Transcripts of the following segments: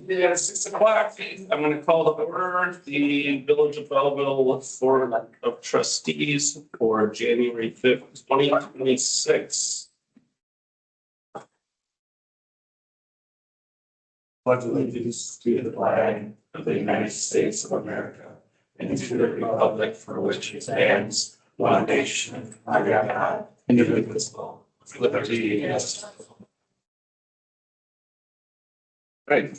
Yeah, it's 6 o'clock. I'm gonna call to order the Village of Belleville Board of Trustees for January 5th, 2026. Pledge allegiance to the flag of the United States of America and to the republic for which it stands, one nation, under God, indivisible, with liberty and justice. Right.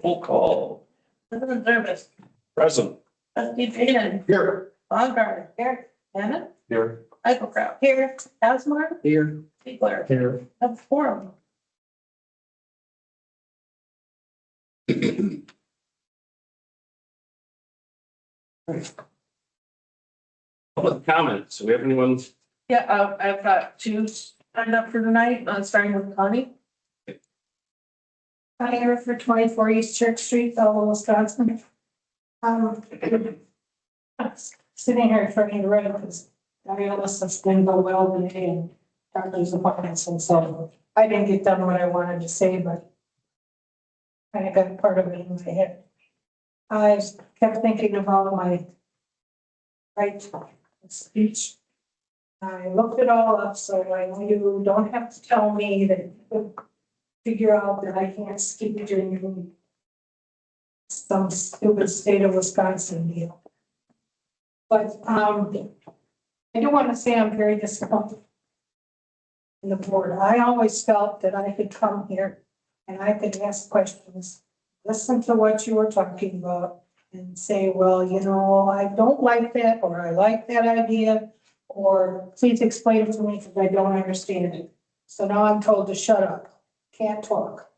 Roll call. President Service, Present. trustee Payton, Here. Baumgartner, here, Hammond, Here. Eichelkraut, here, Asmar, Here. Ziegler, Here. of forum. Public comments. Do we have anyone? Yeah, I've got two signed up for tonight, starting with Connie. Connie here for 24 East Church Street, Belleville, Wisconsin. Sitting here trying to write because I realized this didn't go well today and doctor's appointments, and so I didn't get done what I wanted to say, but I got part of it in my head. I kept thinking about my right to speech. I looked it all up, so I know you don't have to tell me that you could figure out that I can't speak during some stupid state of Wisconsin deal. But I do want to say I'm very disappointed in the board. I always felt that I could come here and I could ask questions, listen to what you were talking about, and say, well, you know, I don't like that, or I like that idea, or please explain it to me because I don't understand it. So now I'm told to shut up, can't talk.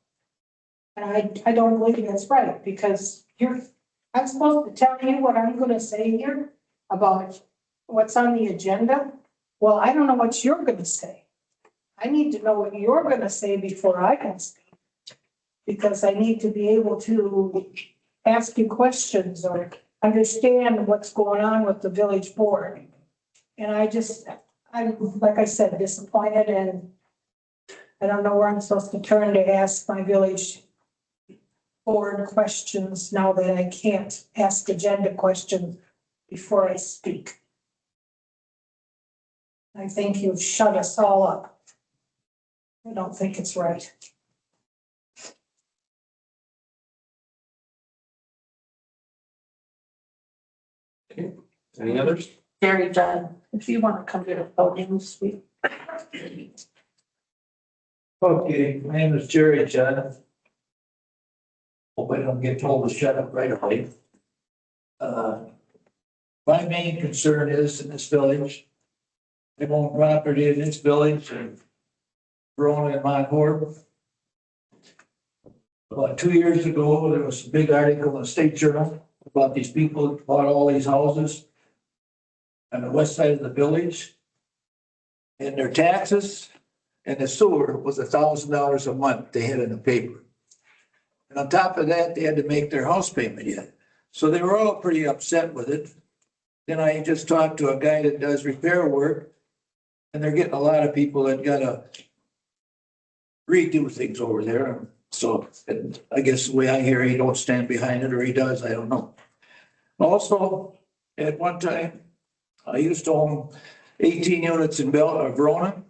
And I don't believe that's right, because I'm supposed to tell you what I'm gonna say here about what's on the agenda. Well, I don't know what you're gonna say. I need to know what you're gonna say before I can speak. Because I need to be able to ask you questions or understand what's going on with the village board. And I'm, like I said, disappointed, and I don't know where I'm supposed to turn to ask my village board questions now that I can't ask agenda questions before I speak. I think you've shut us all up. I don't think it's right. Any others? Jerry Judd, if you want to come to the podium, speak. Okay, my name is Jerry Judd. Hope I don't get told to shut up right away. My main concern is in this village, I own property in this village and Verona and Mount Horeb. About 2 years ago, there was a big article in the State Journal about these people that bought all these houses on the west side of the village. And their taxes and the sewer was $1,000 a month they had in the paper. And on top of that, they had to make their house payment yet. So they were all pretty upset with it. Then I just talked to a guy that does repair work, and they're getting a lot of people that gotta redo things over there. So and I guess the way I hear, he don't stand behind it, or he does, I don't know. Also, at one time, I used to own 18 units in Verona,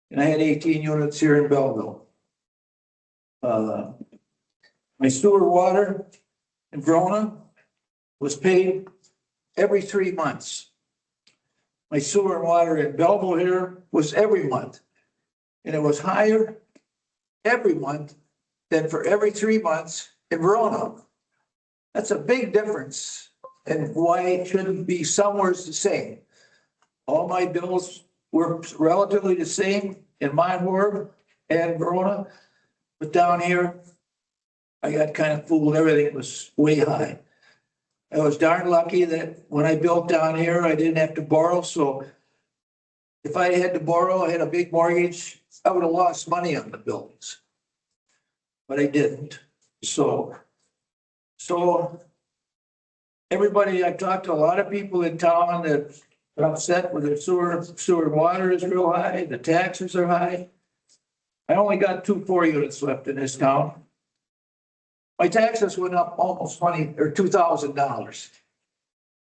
and I had 18 units here in Belleville. My sewer water in Verona was paid every 3 months. My sewer and water in Belleville here was every month. And it was higher every month than for every 3 months in Verona. That's a big difference, and why it shouldn't be somewhere the same. All my bills were relatively the same in Mount Horeb and Verona, but down here, I got kind of fooled. Everything was way high. I was darn lucky that when I built down here, I didn't have to borrow. So if I had to borrow, I had a big mortgage, I would have lost money on the buildings. But I didn't. So everybody, I talked to a lot of people in town that are upset with their sewer water is real high, the taxes are high. I only got 2 4 units left in this town. My taxes went up almost $2,000.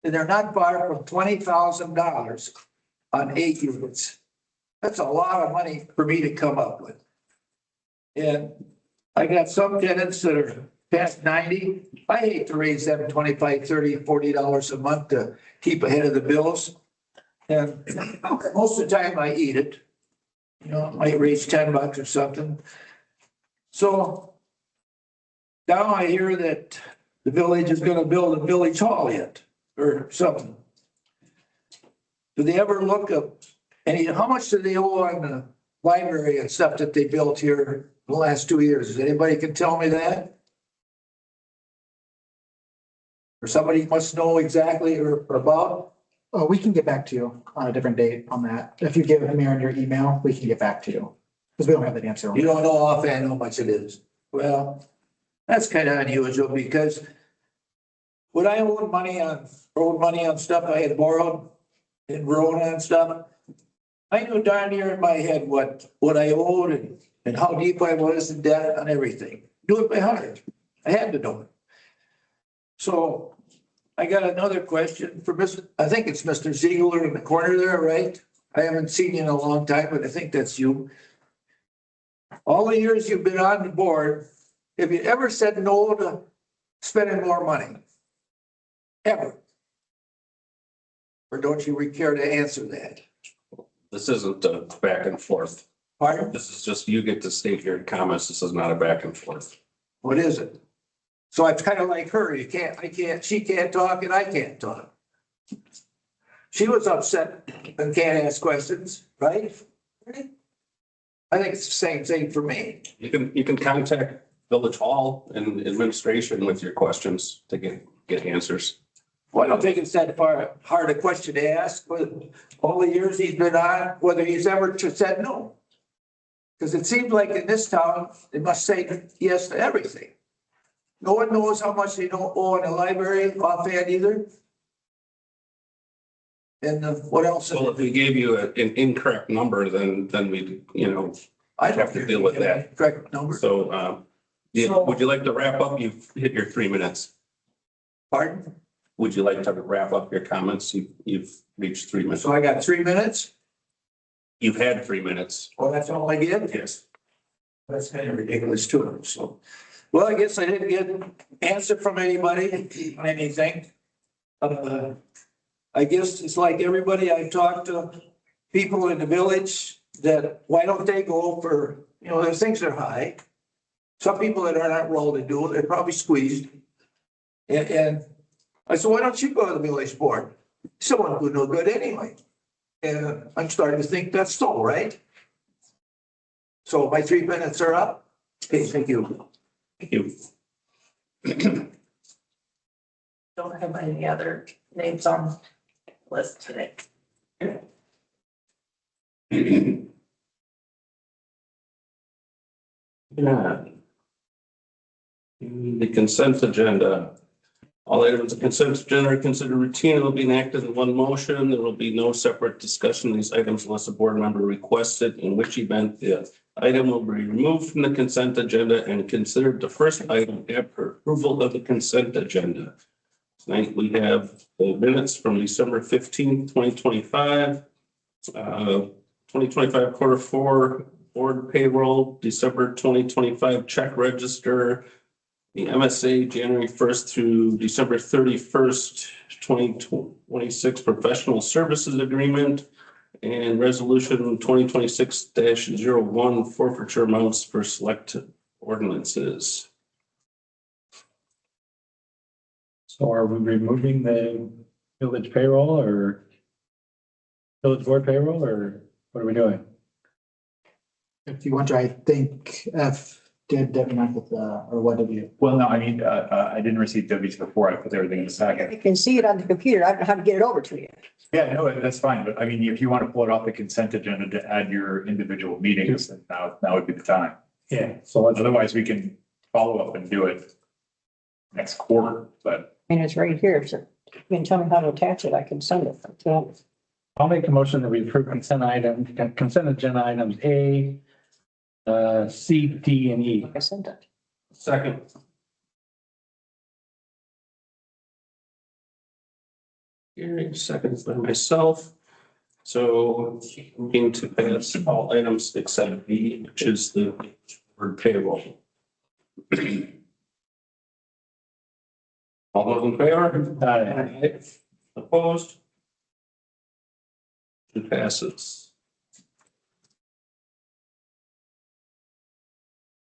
And they're not far from $20,000 on 8 units. That's a lot of money for me to come up with. And I got some tenants that are past 90. I hate to raise them $25, $30, $40 a month to keep ahead of the bills. And most of the time I eat it. You know, it might raise $10 or something. So now I hear that the village is gonna build a village hall yet, or something. Do they ever look up how much do they owe on the library and stuff that they built here the last 2 years? Does anybody can tell me that? Or somebody must know exactly or about? Oh, we can get back to you on a different date on that. If you give Aaron your email, we can get back to you. Because we don't have that answer. You don't know offhand how much it is. Well, that's kind of unusual because when I owed money on stuff I had borrowed in Verona and stuff, I knew darn near in my head what I owed and how deep I was in debt on everything. Do it by heart. I had to know it. So I got another question for I think it's Mr. Ziegler in the corner there, right? I haven't seen you in a long time, but I think that's you. All the years you've been on the board, have you ever said no to spending more money? Ever? Or don't you care to answer that? This isn't a back and forth. Pardon? This is just, you get to state your comments. This is not a back and forth. What is it? So it's kind of like her. She can't talk and I can't talk. She was upset and can't ask questions, right? I think it's the same thing for me. You can contact Village Hall and administration with your questions to get answers. Well, I don't think it's that hard a question to ask, but all the years he's been on, whether he's ever said no. Because it seems like in this town, they must say yes to everything. No one knows how much they don't owe in the library offhand either. And what else? Well, if we gave you an incorrect number, then we, I don't have to deal with that. Correct number. So, would you like to wrap up? You've hit your 3 minutes. Pardon? Would you like to wrap up your comments? You've reached 3 minutes. So I got 3 minutes? You've had 3 minutes. Oh, that's all I get? Yes. That's kind of ridiculous too, so. Well, I guess I didn't get an answer from anybody on anything. I guess it's like everybody, I've talked to people in the village that, why don't they go for, their things are high. Some people that are not well to do, they're probably squeezed. And I said, why don't you go to the village board? Someone who no good anyway. And I'm starting to think that's so, right? So my 3 minutes are up. Okay, thank you. Thank you. Don't have any other names on the list today. Yeah. The consent agenda. All items of consent agenda are considered routine and will be enacted in one motion. There will be no separate discussion of these items unless a board member requests it, in which event the item will be removed from the consent agenda and considered the first item after approval of the consent agenda. Tonight we have the minutes from December 15th, 2025. 2025 quarter four board payroll, December 2025 check register, the MSA January 1st through December 31st, 2026 professional services agreement, and resolution 2026-01 forfeiture amounts for select ordinances. So are we removing the village payroll or village board payroll, or what are we doing? If you want to, I think F did not with or what did you? Well, no, I mean, I didn't receive W's before I put everything in the I packet. can see it on the computer. I don't know how to get it over to you. Yeah, no, that's fine. But I mean, if you want to pull it off the consent agenda to add your individual meetings, then now would be the time. Yeah. So otherwise we can follow up and do it next quarter, but And it's right here. So you can tell me how to attach it. I can send it. So I'll make a motion that we approve consent agenda items A, C, D, and E. I sent it. Second. Gary, seconds by myself. So looking to pass all items except B, which is the word payroll. All those in favor? Aye. Opposed? It passes.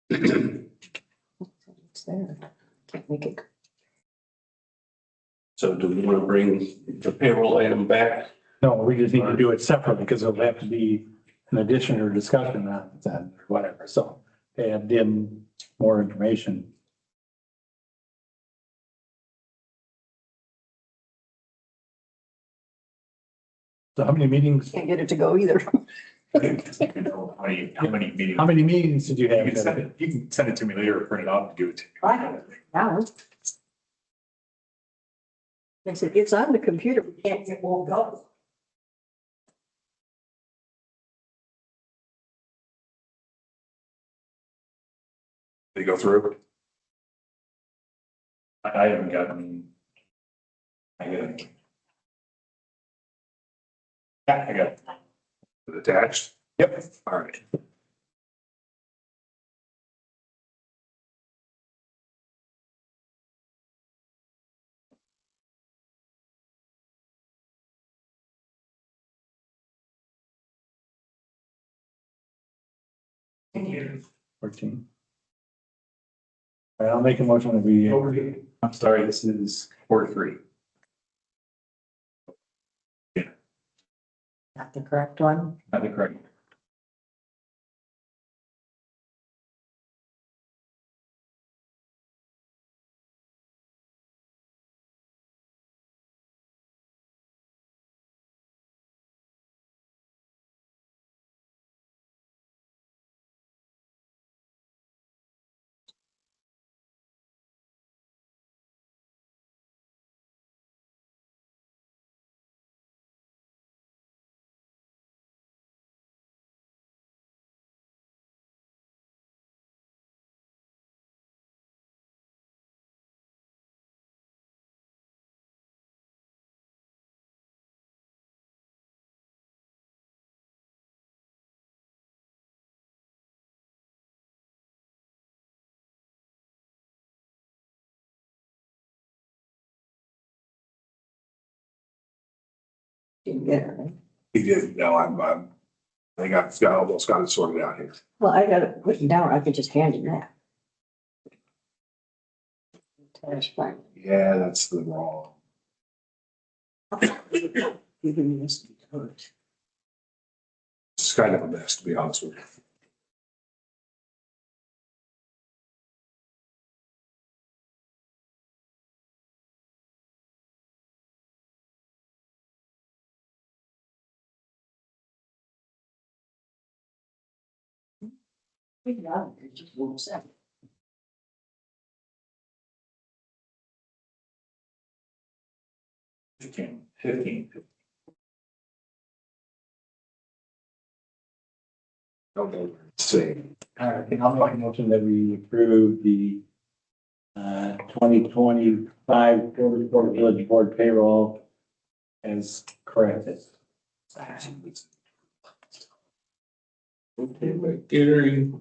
It's there. Can't make it. So do we want to bring the payroll item back? No, we just need to do it separately because it'll have to be an addition or discussion on it then, or whatever. So they add in more information. So how many meetings, Can't get it to go either. How many meetings? how many meetings did you You have? can send it, you can send it to me later, or print it out and give it to me. I have it now. I said, it's on the computer, we can't, it won't go. They go through. I haven't gotten. I got it. Yeah, I got it. Is it attached? Yep. All right. Thank you. 14. All right, I'll make a motion that we, I'm sorry, this is 43. Not the correct one. Not the correct. Didn't get it, right? He did, no, I got almost got it sorted out here. Well, I got it written down, I could just hand it that. That's fine. Yeah, that's the wrong. Giving me this. It's kind of a mess, to be honest with you. Just 1 second. Fifteen. Okay, see. all right, I'll make a motion that we approve the 2025 Porter Village Board payroll as corrected. Okay, by Gary.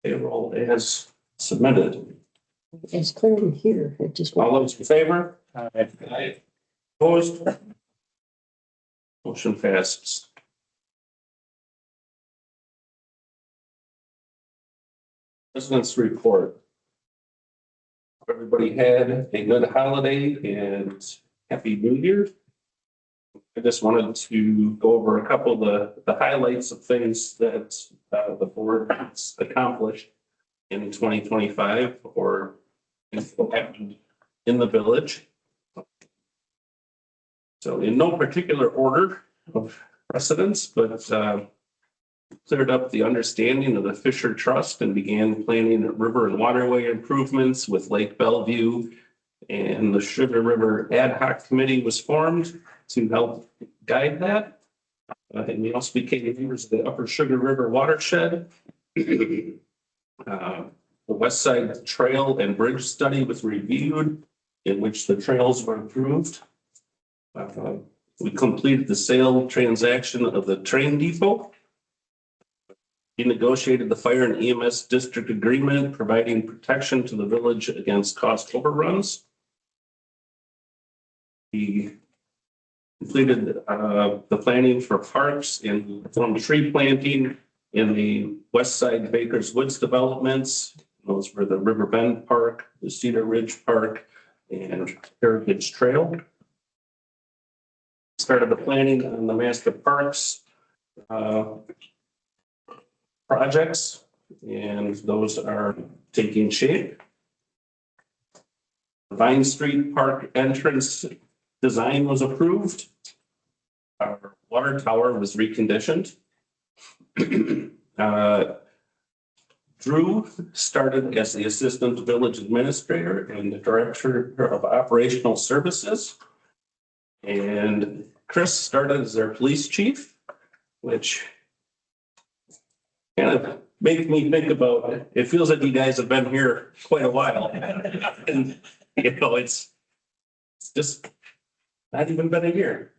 Payroll as submitted. It's clearly here, it just. All those in favor? Aye. Aye. Opposed? Motion passes. President's report. Everybody had a good holiday and happy New Year. I just wanted to go over a couple of the highlights of things that the board has accomplished in 2025 or happened in the village. So in no particular order of precedence, but cleared up the understanding of the Fisher Trust and began planning river and waterway improvements with Lake Bellevue. And the Sugar River Ad Hoc Committee was formed to help guide that. And we also became members of the Upper Sugar River Watershed. The West Side Trail and Bridge Study was reviewed, in which the trails were approved. We completed the sale transaction of the train depot. We negotiated the fire and EMS district agreement, providing protection to the village against cost overruns. We completed the planning for parks and from tree planting in the West Side Baker's Woods developments. Those were the River Bend Park, the Cedar Ridge Park, and Heritage Trail. Started the planning on the master parks projects, and those are taking shape. Vine Street Park entrance design was approved. Our water tower was reconditioned. Drew started as the assistant village administrator and the director of operational services. And Chris started as their police chief, which kind of makes me think about, it feels like you guys have been here quite a while. And, you know, it's just not even been a year.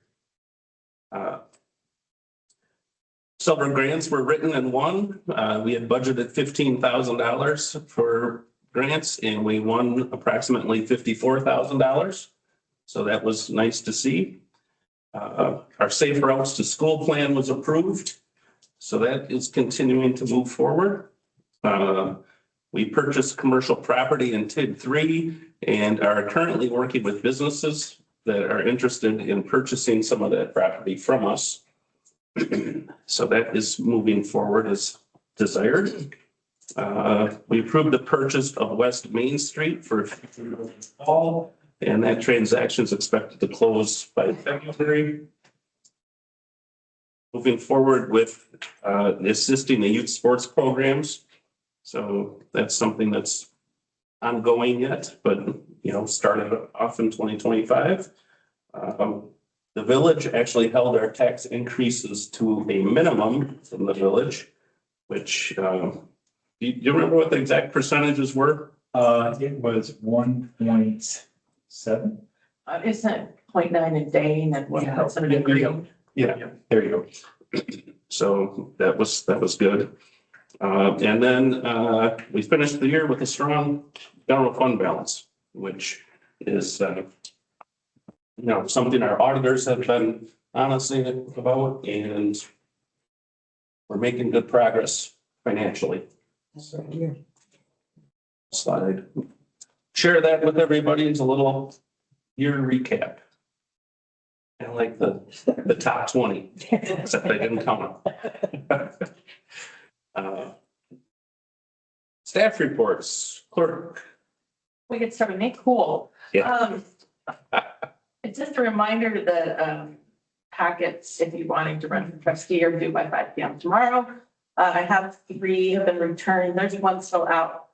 Several grants were written and won. We had budgeted $15,000 for grants and we won approximately $54,000. So that was nice to see. Our Safe Routes to School plan was approved. So that is continuing to move forward. We purchased commercial property in TID 3 and are currently working with businesses that are interested in purchasing some of that property from us. So that is moving forward as desired. We approved the purchase of West Main Street for all, and that transaction is expected to close by February. Moving forward with assisting the youth sports programs. So that's something that's ongoing yet, but started off in 2025. The village actually held our tax increases to a minimum from the village, which do you remember what the exact percentages were? It was 1.7. Isn't it 0.9 in Dane and 1% in Green? Yeah, there you go. So that was good. And then we finished the year with a strong general fund balance, which is something our auditors have been honestly about, and we're making good progress financially. Slide. Share that with everybody as a little year recap. And like the top 20, except I didn't count them. Staff reports, clerk. We get started, Nate, cool. Yeah. It's just a reminder that packets, if you're wanting to run for trustee, are due by 5 p.m. tomorrow. I have 3 have been returned. There's one still out.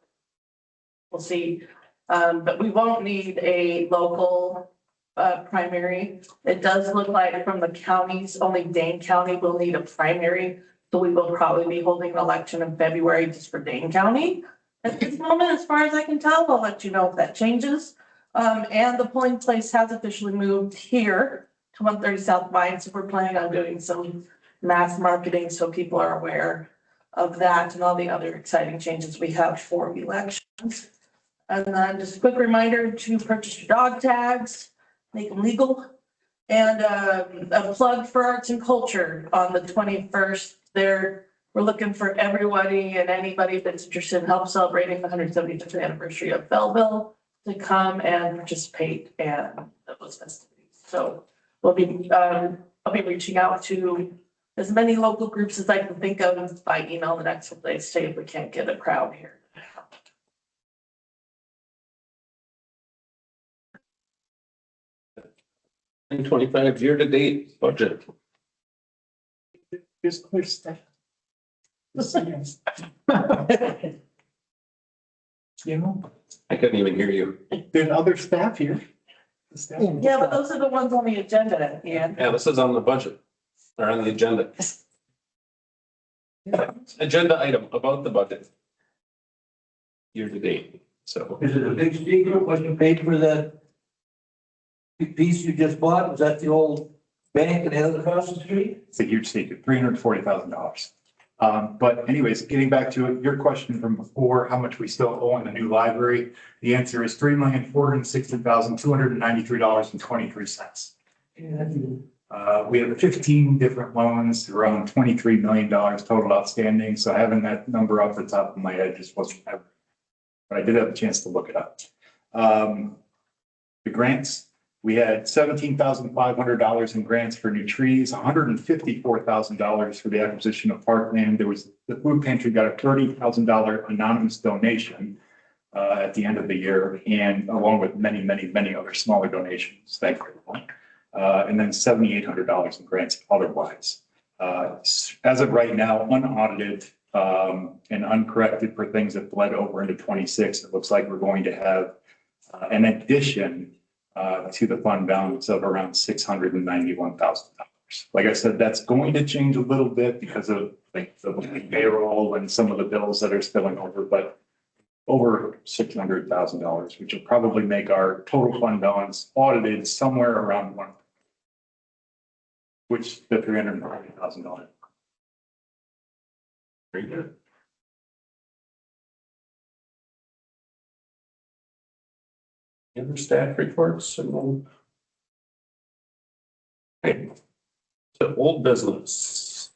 We'll see. But we won't need a local primary. It does look like from the counties, only Dane County will need a primary. So we will probably be holding an election in February just for Dane County. At this moment, as far as I can tell, I'll let you know if that changes. And the polling place has officially moved here to 130 South Vine. So we're planning on doing some mass marketing so people are aware of that and all the other exciting changes we have for elections. And then just a quick reminder to purchase your dog tags, make them legal. And a plug for arts and culture on the 21st. We're looking for everybody and anybody that's interested in help celebrating the 175th anniversary of Belleville to come and participate in those festivities. So I'll be reaching out to as many local groups as I can think of by email the next couple days, say if we can't get a crowd here. 2025 year-to-date budget. Here's clear stuff. You know, I couldn't even hear you. there's other staff here. Yeah, but those are the ones on the agenda, Ian. Yeah, this is on the budget, or on the agenda. Agenda item about the budget. Year to date, so. Is it a big secret what you paid for that piece you just bought? Was that the old bank and the other across the street? It's a huge secret, $340,000. But anyways, getting back to it, your question from before, how much we still owe on the new library, the answer is $3,460,293.23. We have 15 different loans, around $23 million total outstanding. So having that number off the top of my head just wasn't ever. But I did have a chance to look it up. The grants, we had $17,500 in grants for new trees, $154,000 for the acquisition of parkland. There was, the food pantry got a $30,000 anonymous donation at the end of the year, and along with many, many, many other smaller donations. Thank you, everyone. And then $7,800 in grants otherwise. As of right now, unaudited and uncorrected for things that bled over into 26, it looks like we're going to have an addition to the fund balance of around $691,000. Like I said, that's going to change a little bit because of like the payroll and some of the bills that are spilling over, but over $600,000, which will probably make our total fund balance audited somewhere around one, which the $340,000. Very good. Other staff reports and then. Okay. So old business.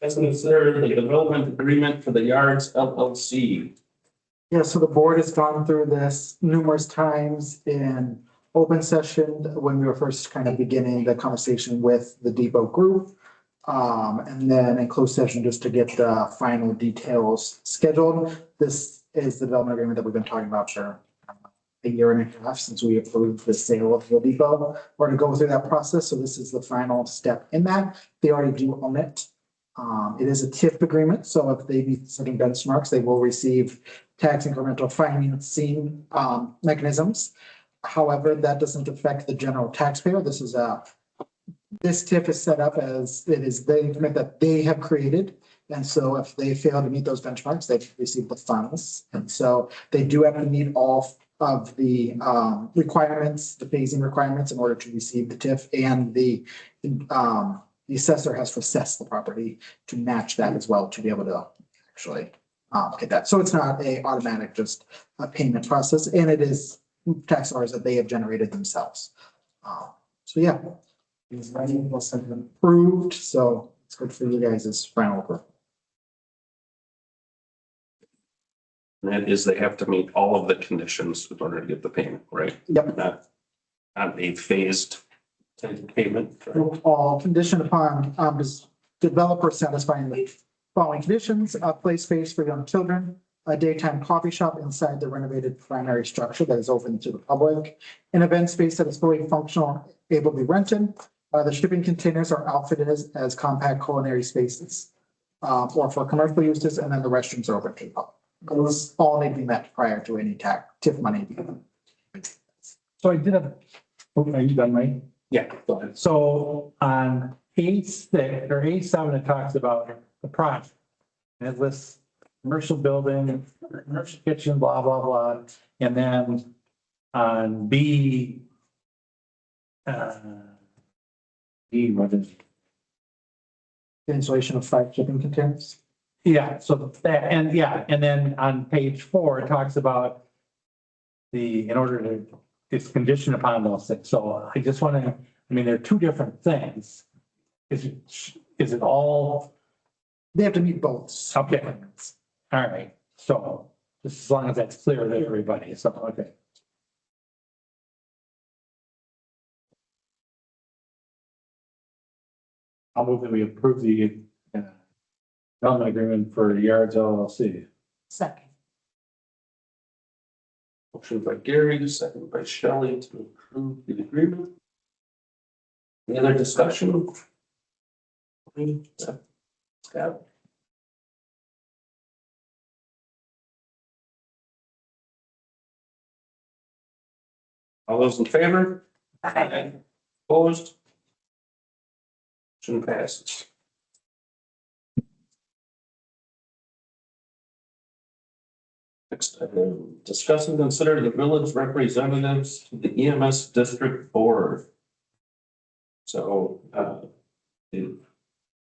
As consider the development agreement for the Yards LLC. Yeah, so the board has gone through this numerous times in open session when we were first kind of beginning the conversation with the Depot Group. And then in closed session just to get the final details scheduled. This is the development agreement that we've been talking about for a year and a half since we approved the sale of the Depot. We're to go through that process. So this is the final step in that. They already do own it. It is a TIF agreement. So if they meet certain benchmarks, they will receive tax incremental financing mechanisms. However, that doesn't affect the general taxpayer. This TIF is set up as it is the increment that they have created. And so if they fail to meet those benchmarks, they receive the funds. And so they do have to meet all of the requirements, the phasing requirements in order to receive the TIF, and the assessor has to assess the property to match that as well to be able to actually get that. So it's not a automatic, just a payment process, and it is tax dollars that they have generated themselves. So yeah. It's ready, was approved, so it's good for you guys' final approval. And that is they have to meet all of the conditions in order to get the payment, right? Yep. Not a phased type of payment. Right? All conditioned upon this developer satisfying the following conditions: a play space for young children, a daytime coffee shop inside the renovated primary structure that is open to the public, an event space that is fully functional, able to be rented. The shipping containers are outfitted as compact culinary spaces or for commercial uses, and then the restrooms are open to the public. Those all need to be met prior to any TIF money. So I did a, are you done, Mike? Yeah, go ahead. So on A6 or A7, it talks about the project. And it lists commercial building, commercial kitchen, blah, blah, blah. And then on B, what is it? The installation of 5 shipping containers. Yeah, so that, and yeah, and then on page 4, it talks about in order to, it's conditioned upon those things. So I just want to, I mean, they're two different things. Is it all? They have to meet both. Okay. All right. So just as long as that's clear to everybody. So, okay. I'll move that we approve the development agreement for Yards LLC. Second. Motion by Gary, second by Shelley to approve the agreement. Any other discussion? Scott? All those in favor? Aye. Opposed? Motion passes. Next, discuss and consider the village representatives to the EMS district board. So, the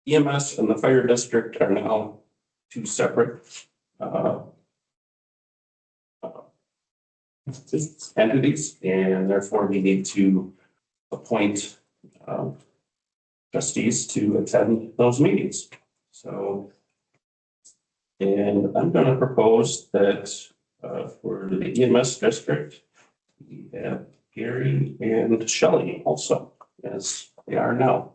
EMS and the fire district are now two separate, entities, and therefore we need to appoint, trustees to attend those meetings. So, and I'm going to propose that, for the EMS district, we have Gary and Shelley also, as they are now.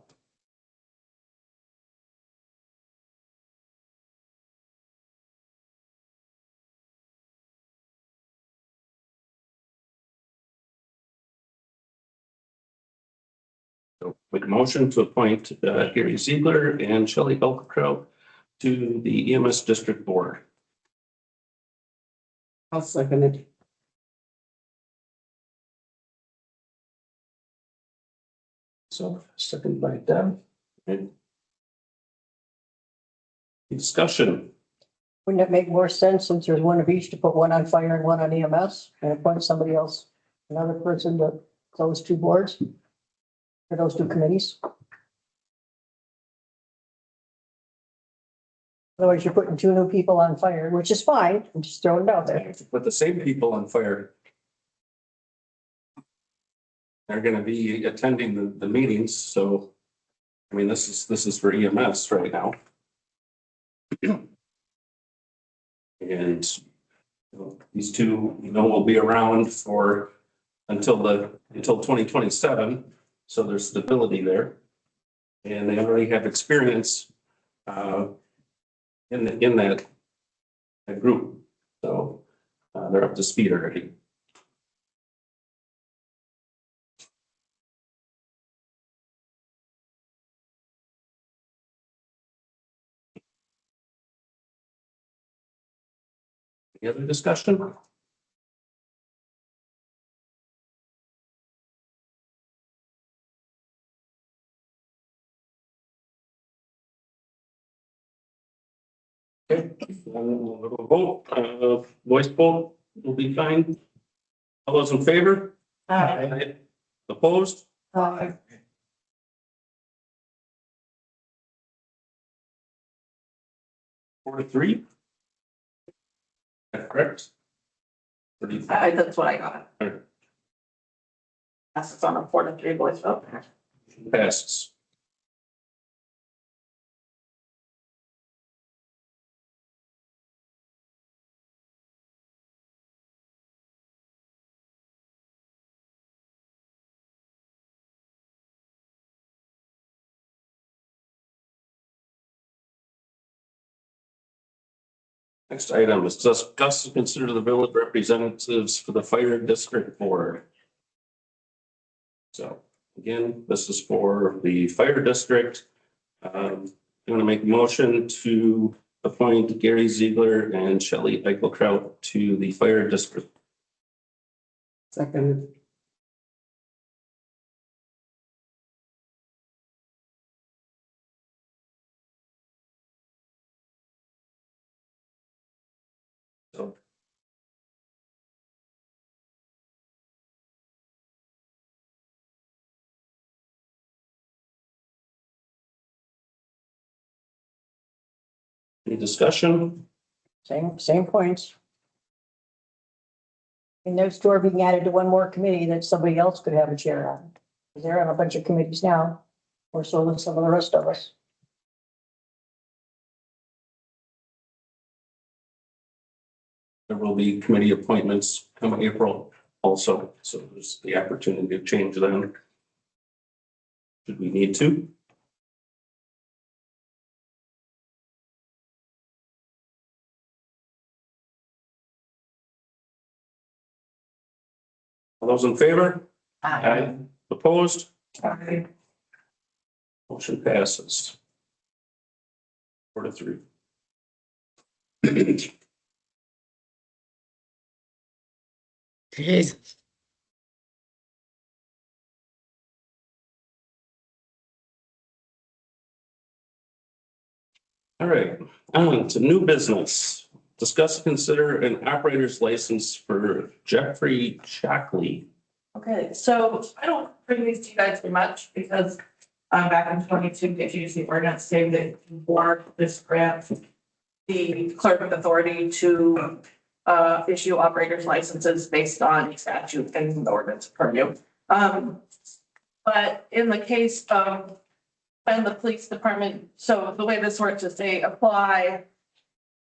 So with motion to appoint Gary Ziegler and Shelley Belcrow to the EMS district board. I'll second it. So second by Deb. Okay. Discussion. Wouldn't it make more sense since there's one of each to put one on fire and one on EMS and appoint somebody else, another person to those two boards? For those two committees? Otherwise, you're putting two new people on fire, which is fine. I'm just throwing it out there. Put the same people on fire. They're gonna be attending the meetings, so, I mean, this is for EMS right now. And these two, will be around for until 2027, so there's stability there. And they already have experience in that group, so they're up to speed already. Any other discussion? Okay, we'll go to a vote, voice vote will be fine. All those in favor? Aye. Opposed? Aye. 4-3? Is that correct? That's what I got. Alright. That's on a 4-3 voice vote. Passes. Next item is discuss and consider the village representatives for the fire district board. So again, this is for the fire district. I'm going to make a motion to appoint Gary Ziegler and Shelley Eichelkraut to the fire district. Second. So. Any discussion? Same points. And there's store being added to one more committee that somebody else could have a chair on. They're on a bunch of committees now, or so than some of the rest of us. There will be committee appointments come April also, so there's the opportunity to change them. Should we need to? All those in favor? Aye. Opposed? Aye. Motion passes. 4-3. Jesus. All right, on to new business. Discuss, consider an operator's license for Jeffrey Shockley. Okay, so I don't bring these to you guys very much because back in 22, they used the ordinance saying that for this grant, the clerk with authority to issue operators licenses based on statute and the ordinance purview. But in the case of when the police department, so the way this works is they apply,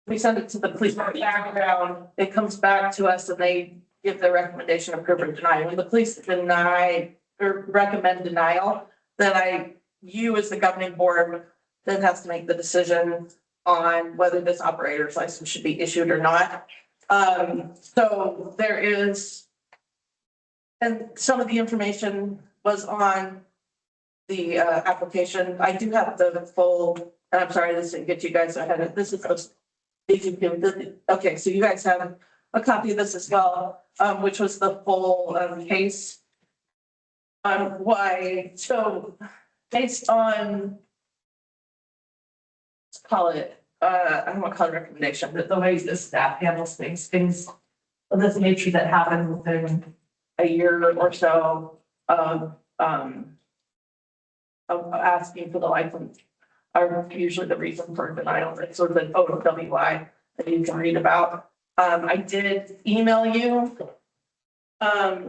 we send it to the police background, it comes back to us and they give their recommendation, approve or deny. When the police deny or recommend denial, then you as the governing board then has to make the decision on whether this operator's license should be issued or not. So there is, and some of the information was on the application. I do have the full, and I'm sorry, this didn't get you guys ahead. This is okay. So you guys have a copy of this as well, which was the full case. Why? So based on, let's call it, I don't want to call it recommendation, but the way the staff handles things of this nature that happen within a year or so of asking for the license are usually the reason for denial. It's sort of an OWI that you can read about. I did email you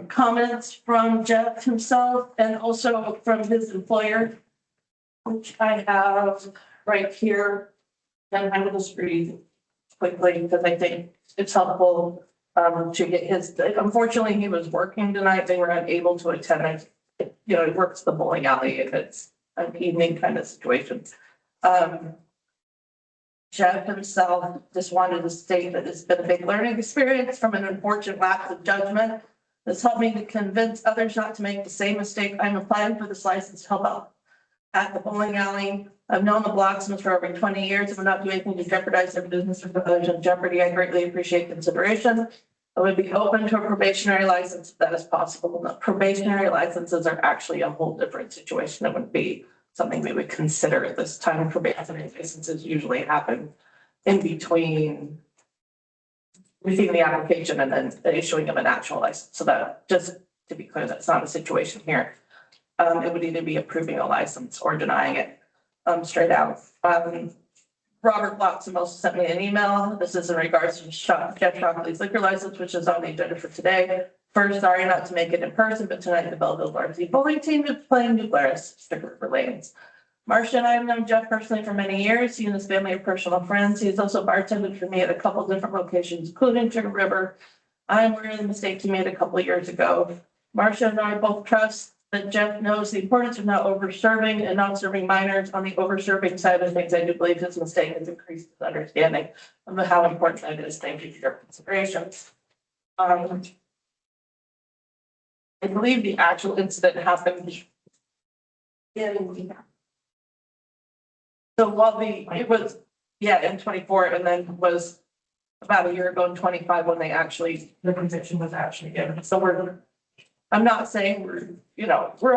comments from Jeff himself and also from his employer, which I have right here. And I will just read quickly because I think it's helpful to get his, unfortunately, he was working tonight. They were unable to attend. You know, he works the bowling alley if it's an evening kind of situation. Jeff himself just wanted to state that it's been a big learning experience from an unfortunate lapse of judgment. This helped me to convince others not to make the same mistake. I'm applying for this license to help out at the bowling alley. I've known the Blocksmans for over 20 years and would not do anything to jeopardize their business or put others in jeopardy. I greatly appreciate consideration. I would be open to a probationary license if that is possible. But probationary licenses are actually a whole different situation. It wouldn't be something we would consider at this time. Probationary licenses usually happen in between receiving the application and then the issuing of an actual license. So that, just to be clear, that's not a situation here. It would either be approving a license or denying it straight out. Robert Bloxham also sent me an email. This is in regards to Jeff Shockley's liquor license, which is on the agenda for today. First, sorry not to make it in person, but tonight the Belleville varsity bowling team is playing New Glarus, Stick River Lanes. Marcia and I have known Jeff personally for many years. He and his family are personal friends. He has also bartended for me at a couple different locations, including Sugar River. I am aware of the mistake he made a couple of years ago. Marcia and I both trust that Jeff knows the importance of not over-serving and not serving minors. On the over-serving side of things, I do believe his mistake has increased his understanding of how important that is. Thank you for your consideration. I believe the actual incident happened in, so while it was, in 24 and then was about a year ago in 25 when the conviction was actually given. So I'm not saying we're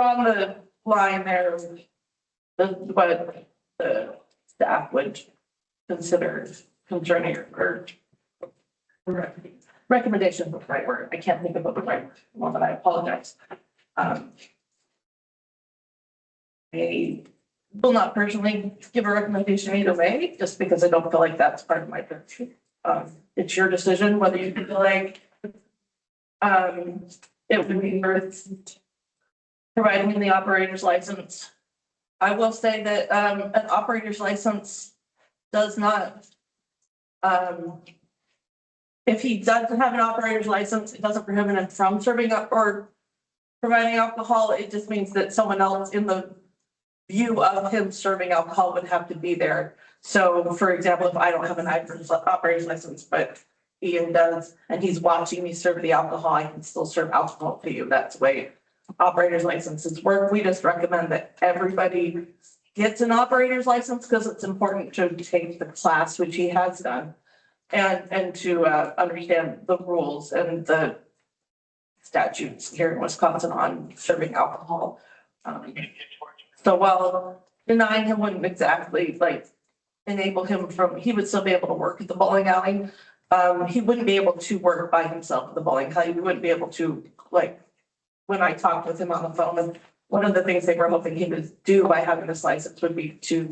on the line there of what the staff would consider concerning or recommendation is the right word. I can't think of the right one, but I apologize. I will not personally give a recommendation either way, just because I don't feel like that's part of my purview. It's your decision whether you feel like it would be worth providing him the operator's license. I will say that an operator's license does not, if he doesn't have an operator's license, it doesn't prohibit him from serving up or providing alcohol. It just means that someone else in the view of him serving alcohol would have to be there. So for example, if I don't have an operator's license, but Ian does, and he's watching me serve the alcohol, I can still serve alcohol to you. That's the way operator's licenses work. We just recommend that everybody gets an operator's license because it's important to take the class, which he has done, and to understand the rules and the statutes here in Wisconsin on serving alcohol. So while denying him wouldn't exactly enable him he would still be able to work at the bowling alley. He wouldn't be able to work by himself at the bowling alley. He wouldn't be able to, like, when I talked with him on the phone, and one of the things they were hoping he would do by having this license would be to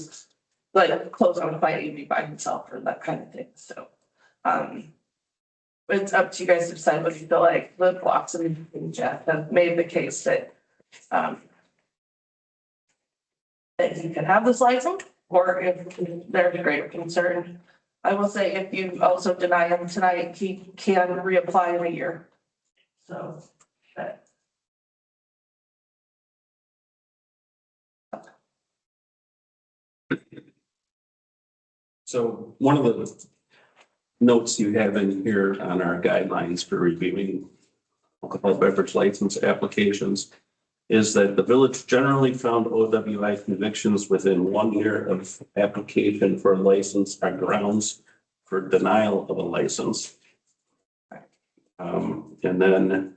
like close on a fight evening by himself or that kind of thing. So, it's up to you guys to decide what you feel like. Liv Watson and Jeff have made the case that, that he could have this license, or if there's greater concern. I will say, if you also deny him tonight, he can reapply in a year. So, but So one of the notes you have in here on our guidelines for reviewing alcohol beverage license applications is that the village generally found OWI convictions within 1 year of application for a license are grounds for denial of a license. And then, and then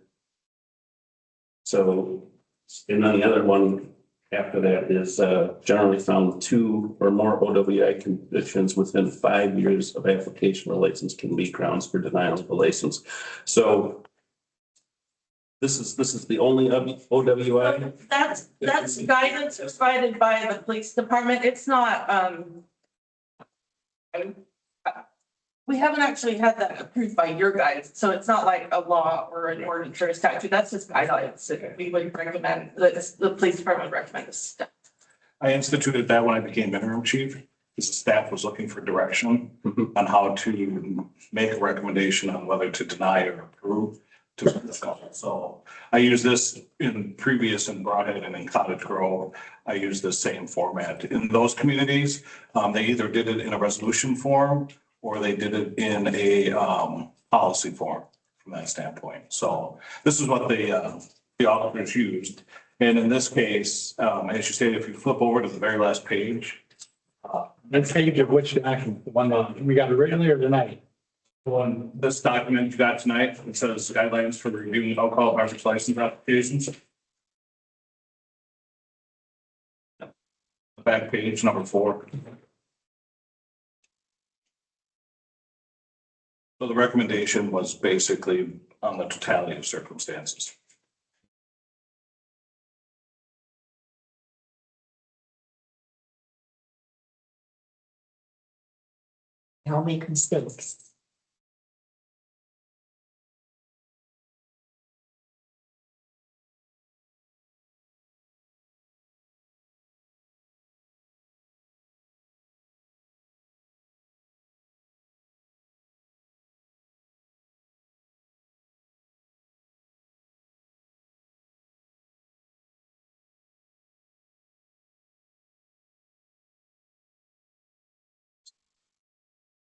the other one after that is generally found 2 or more OWI convictions within 5 years of application for a license can be grounds for denial of a license. So this is the only OWI. that's guidance provided by the police department. It's not, we haven't actually had that approved by your guys, so it's not like a law or an ordinance or a statute. That's just guidelines that we would recommend, that the police department would recommend this stuff. I instituted that when I became interim chief, because the staff was looking for direction on how to make a recommendation on whether to deny or approve to the council. So I use this in previous in Broadhead and in Cottage Grove. I use the same format. In those communities, they either did it in a resolution form or they did it in a policy form from that standpoint. So this is what the officers used. And in this case, as you stated, if you flip over to the very last page. Next page of which document, the one that we got originally or tonight? On this document you got tonight, it says guidelines for reviewing alcohol beverage license applications. The back page, number 4. So the recommendation was basically on the totality of circumstances. I'll make mistakes.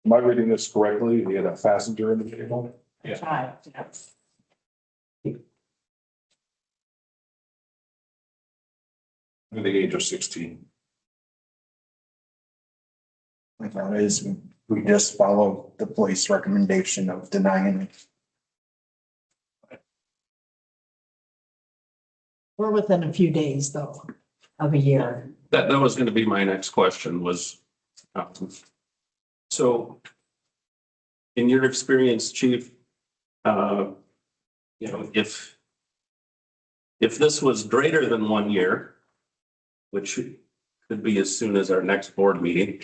Am I reading this correctly? You had a passenger in the vehicle? Yeah. Child, yes. Under the age of 16. My thought is we just follow the police recommendation of denying it. We're within a few days though, of a year. That was going to be my next question was, so in your experience, Chief, if this was greater than 1 year, which could be as soon as our next board meeting,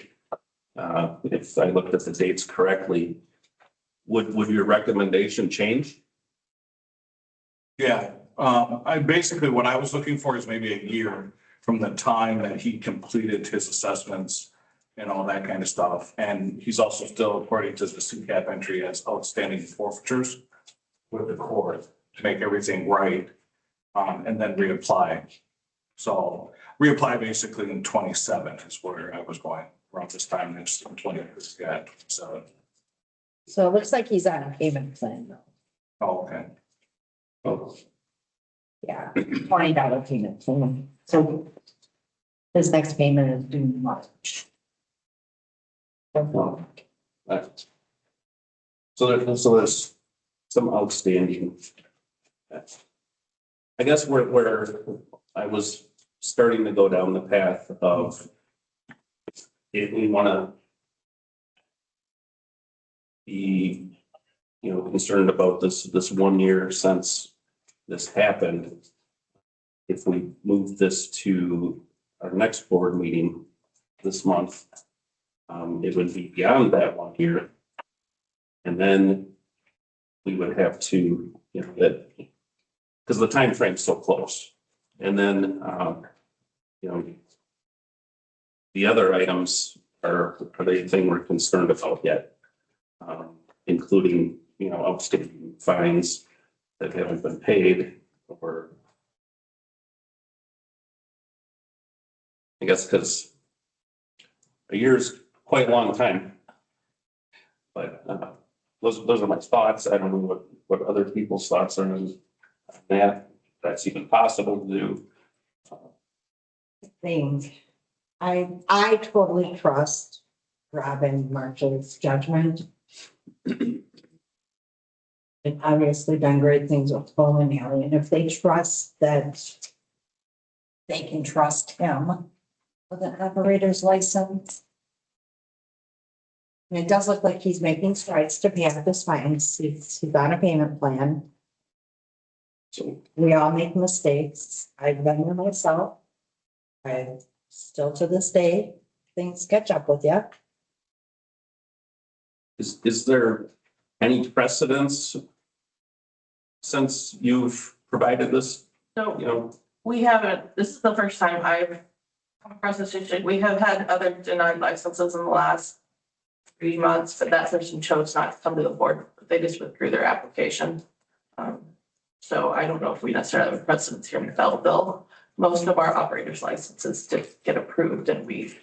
if I looked at the dates correctly, would your recommendation change? Yeah, what I was looking for is maybe a year from the time that he completed his assessments and all that kind of stuff. And he's also still, according to the CCAP entry, has outstanding forfeitures with the court to make everything right, and then reapply. So reapply basically in 27 is where I was going around this time next 20. Yeah, so. So it looks like he's on a payment plan though. Oh, okay. Oh, Yeah, $20 payment plan. So his next payment is due in March. no. So there's some outstanding. I guess where I was starting to go down the path of if we want to be, concerned about this 1 year since this happened. If we move this to our next board meeting this month, it would be beyond that 1 year. And then we would have to, because the time frame's so close. And then, the other items are the thing we're concerned about yet, including, outstanding fines that haven't been paid, or I guess because a year is quite a long time. But those are my thoughts. I don't know what other people's thoughts are on that. If that's even possible to do. Thing. I totally trust Robin Marshall's judgment. And obviously done great things with bowling alley, and if they trust that they can trust him with an operator's license. And it does look like he's making strides to pay off his fines. He's on a payment plan. So We all make mistakes. I've been there myself. I still to this day, things catch up with you. is there any precedence since you've provided this, So we haven't, this is the first time I've come across this issue. We have had other denied licenses in the last 3 months, but that person chose not to come to the board. They just withdrew their application. So I don't know if we necessarily have a precedence here in Belleville. Most of our operators licenses did get approved, and we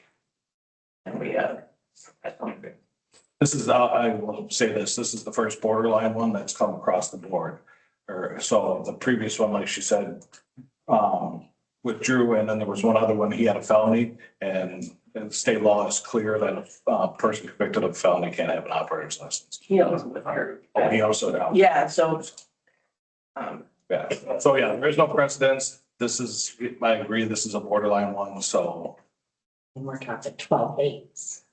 This is, I will say this is the first borderline one that's come across the board. Or so the previous one, like she said, withdrew, and then there was one other one, he had a felony, and state law is clear that a person convicted of a felony can't have an operator's license. he also withdrew. Oh, he also down. Yeah, so Yeah, so yeah, there's no precedence. This is, I agree, this is a borderline one, so. And we're talking 12 days.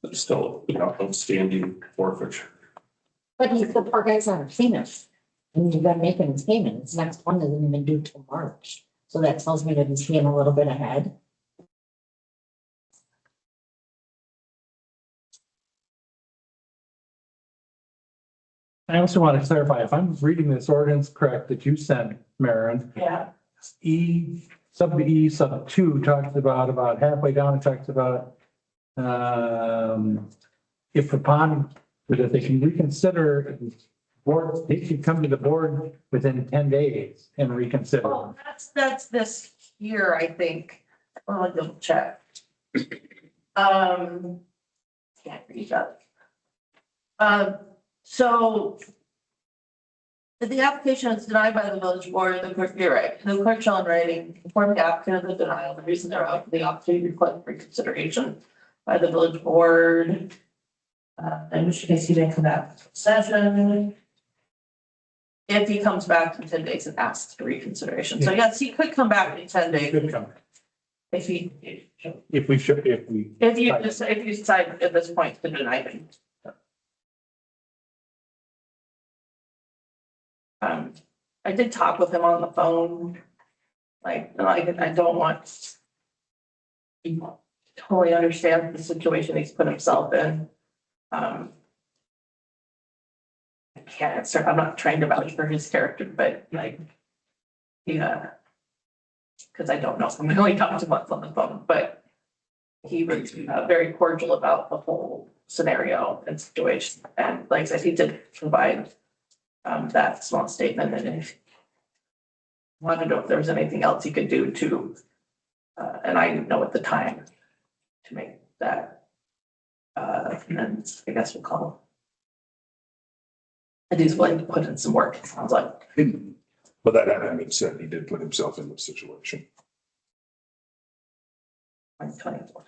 but still, outstanding forfeiture? But he's the poor guy's on a payment. And you've got to make his payments. Next one isn't even due till March. So that tells me that he's paying a little bit ahead. I also want to clarify, if I'm reading this ordinance correct that you sent, Maren, yeah, sub 2 talks about halfway down, it talks about if upon, that they can reconsider, board, they should come to the board within 10 days and reconsider. well, that's this year, I think. I'll double check. Can't read that. So if the application is denied by the village board, the clerk, you're right, the clerk shall in writing inform the applicant of the denial, the reason thereof, for the opportunity to request reconsideration by the village board. In which case he may come back to session. If he comes back in 10 days and asks for reconsideration. So yes, he could come back in 10 days if he, If we should, if we. if you decide at this point to deny him. I did talk with him on the phone. I don't want. He totally understands the situation he's put himself in. I can't, sir, I'm not trying to vouch for his character, but yeah. Because I don't know, I only talked to him once on the phone, but he was very cordial about the whole scenario and situation. And like I said, he did provide that small statement, and if wanted to know if there was anything else he could do to, and I didn't know at the time to make that. And then I guess we'll call. And he's willing to put in some work, it sounds like. But that having said, he did put himself in this situation. 2024.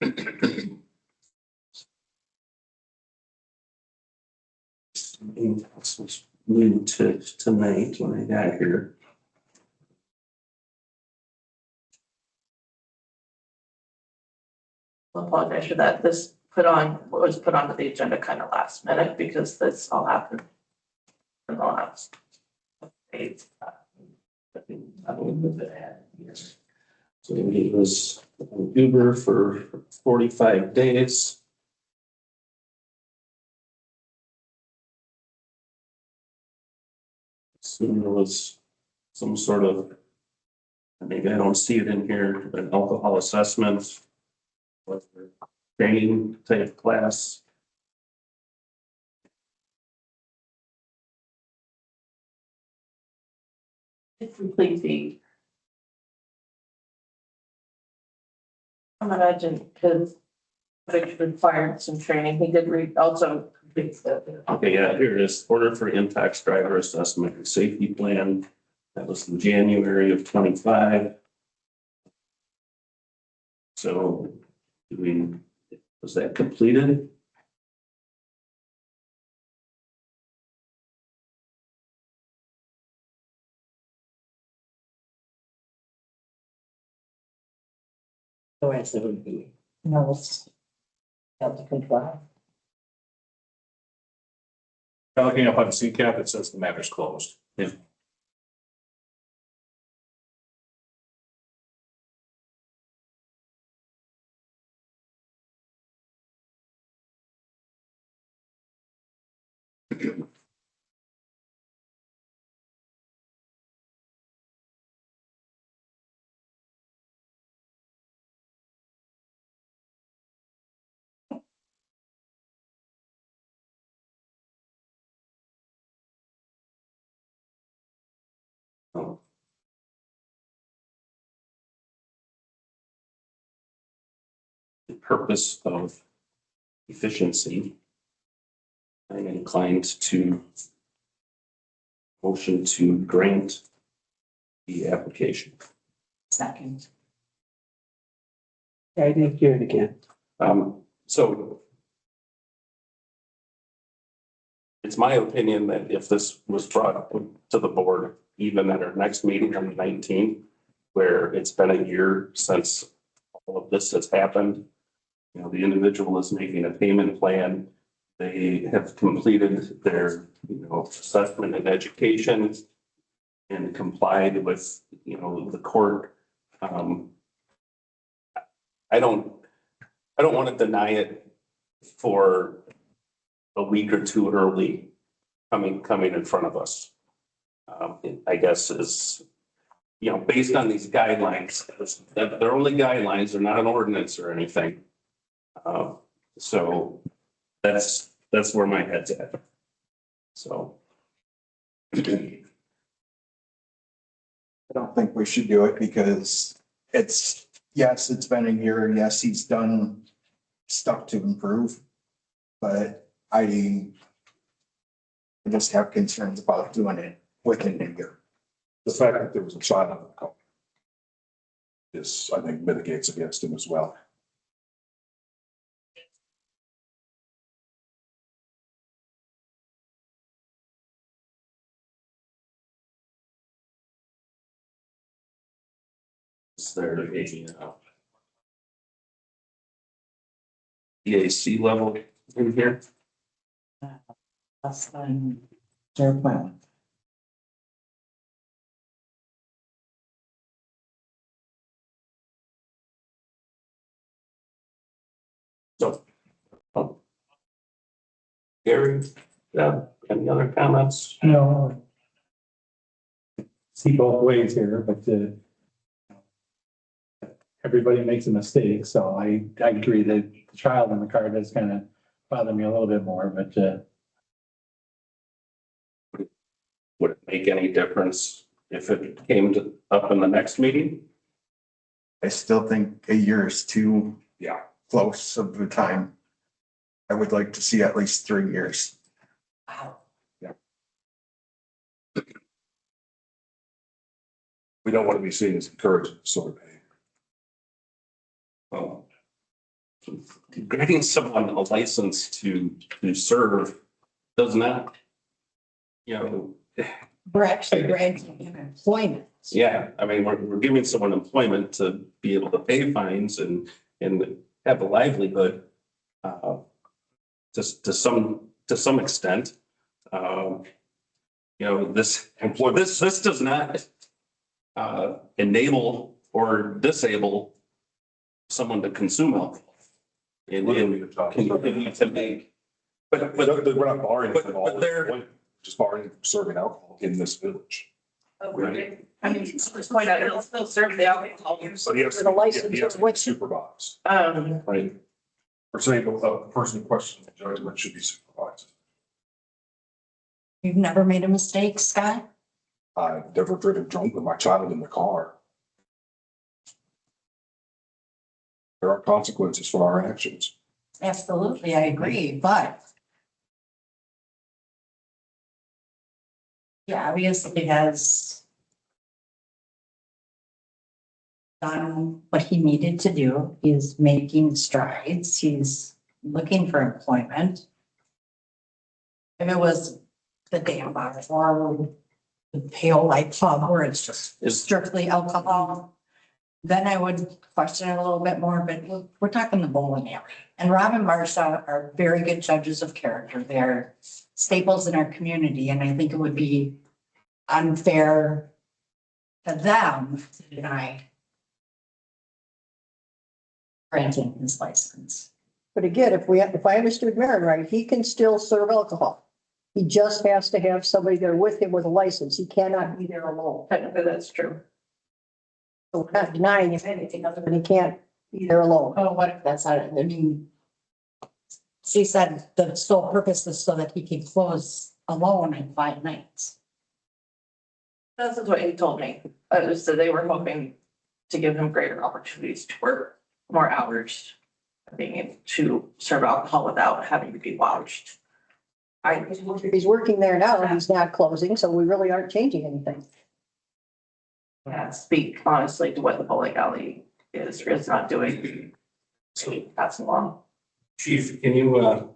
This was new to tonight when I got here. I apologize for that. This was put onto the agenda kind of last minute because this all happened in the last days. So he was on Uber for 45 days. Soon there was some sort of, maybe I don't see it in here, an alcohol assessment. What training type class. It's completely. I imagine his project required some training. He did also complete the. Okay, yeah, here it is. Order for impacts driver assessment and safety plan. That was in January of 25. So, was that completed? The answer would be no, it's out to control. Looking up on CCAP, it says the matter's closed. Yeah. The purpose of efficiency. I'm inclined to motion to grant the application. Second. I didn't hear it again. So it's my opinion that if this was brought to the board, even at our next meeting on the 19th, where it's been a year since all of this has happened, you know, the individual is making a payment plan. They have completed their, assessment and education and complied with, the court. I don't want to deny it for a week or two early coming in front of us. I guess is, based on these guidelines, they're only guidelines, they're not an ordinance or anything. So that's where my head's at. So. I don't think we should do it because yes, it's been a year. Yes, he's done stuff to improve. But I just have concerns about doing it within a year. The fact that there was a child on the call. This, I think, mitigates against him as well. Is there a EAC level in here? Less than 0.1. So. Gary, any other comments? No. See both ways here, but everybody makes a mistake, so I agree that the child in the car does kind of bother me a little bit more, but Would it make any difference if it came up in the next meeting? I still think a year is too close of the time. I would like to see at least 3 years. Wow. We don't want to be seen as encouraging sort of behavior. Well, granting someone a license to serve does not, you know, We're actually granting him employment. yeah, I mean, we're giving someone employment to be able to pay fines and have a livelihood, to some extent. You know, this does not enable or disable someone to consume alcohol. And continue to make, but We're not barring but- from all, but they're- we're just barring from serving alcohol in this village. Right. I mean, just point out, it'll still serve the alcohol. But he has, The license he has to is what- be supervised. right. We're saying the person in question, the judgment should be supervised. You've never made a mistake, Scott? I've never driven drunk with my child in the car. There are consequences for our actions. Absolutely, I agree, but he obviously has done what he needed to do. He's making strides. He's looking for employment. If it was the damn bar or the Pale Light Pub where it's just strictly alcohol, then I would question it a little bit more, but we're talking the bowling alley. And Rob and Marcia are very good judges of character. They're staples in our community, and I think it would be unfair to them to deny granting his license. But again, if I understood Maren right, he can still serve alcohol. He just has to have somebody there with him with a license. He cannot be there alone. Technically, that's true. So we're not denying him anything other than he can't be there alone. Oh, what if that's not, I mean, she said the sole purpose is so that he can close alone in 5 nights. This is what he told me. So they were hoping to give him greater opportunities to work more hours, being able to serve alcohol without having to be watched. If he's working there now, he's not closing, so we really aren't changing anything. Can't speak honestly to what the bowling alley is or is not doing. So pass along. Chief, can you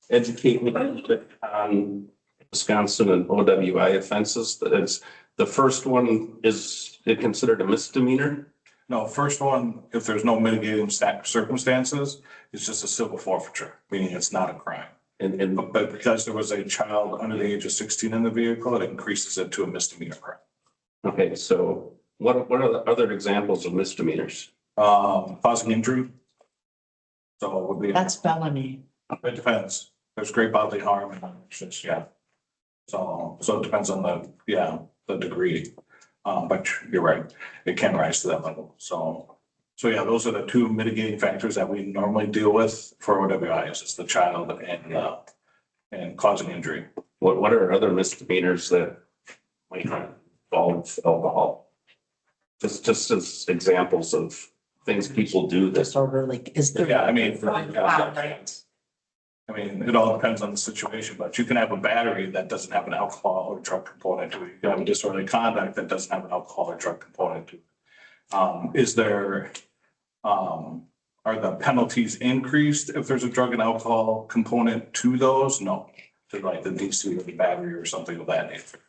educate me a little bit on Wisconsin and OWI offenses? That is, the first one, is it considered a misdemeanor? No, first one, if there's no mitigating circumstances, it's just a civil forfeiture, meaning it's not a crime. And But because there was a child under the age of 16 in the vehicle, it increases it to a misdemeanor crime. okay, so what are the other examples of misdemeanors? Causing injury. So it would be. That's felony. It depends. There's great bodily harm and it's just, yeah. So it depends on the degree. But you're right, it can rise to that level. So yeah, those are the two mitigating factors that we normally deal with for OWIs. It's the child and causing injury. What are other misdemeanors that might involve alcohol? Just as examples of things people do that. Disorderly is the. Yeah, I mean, it all depends on the situation, but you can have a battery that doesn't have an alcohol or drug component to it. You can have a disorderly conduct that doesn't have an alcohol or drug component to it. Are the penalties increased if there's a drug and alcohol component to those? No, to like the DC or the battery or something of that nature.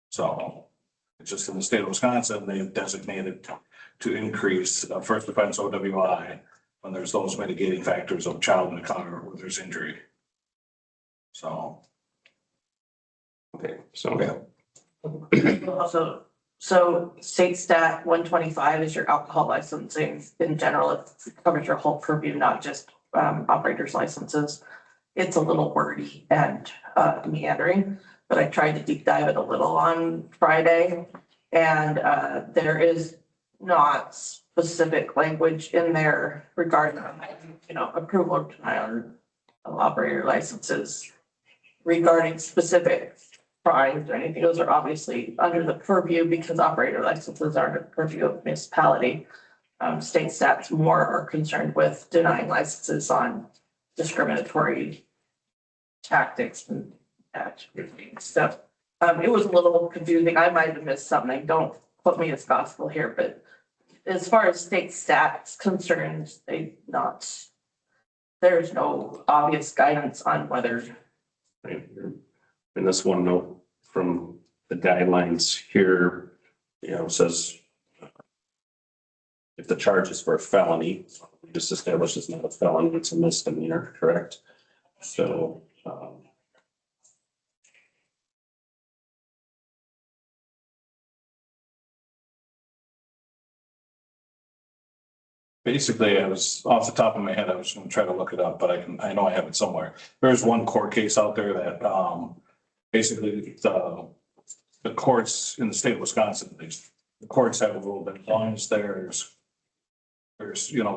So it's just in the state of Wisconsin, they've designated to increase first offense OWI when there's those mitigating factors of child in the car or there's injury. So. Okay, so Also, so state stat 125 is your alcohol licensing in general. It covers your whole purview, not just operators licenses. It's a little wordy and meandering, but I tried to deep dive it a little on Friday. And there is not specific language in there regarding, approval or denial of operator licenses regarding specific crimes or anything. Those are obviously under the purview because operator licenses are under the purview of municipality. State stats more are concerned with denying licenses on discriminatory tactics and stuff. It was a little confusing. I might have missed something. Don't put me as gospel here, but as far as state stats concerned, they not there's no obvious guidance on whether, Right here. And this one note from the guidelines here, says if the charge is for a felony, we just established it's not a felony, it's a misdemeanor, correct? So, Basically, I was off the top of my head, I was gonna try to look it up, but I know I have it somewhere. There's one court case out there that, basically, the courts in the state of Wisconsin, the courts have ruled that as long as there's,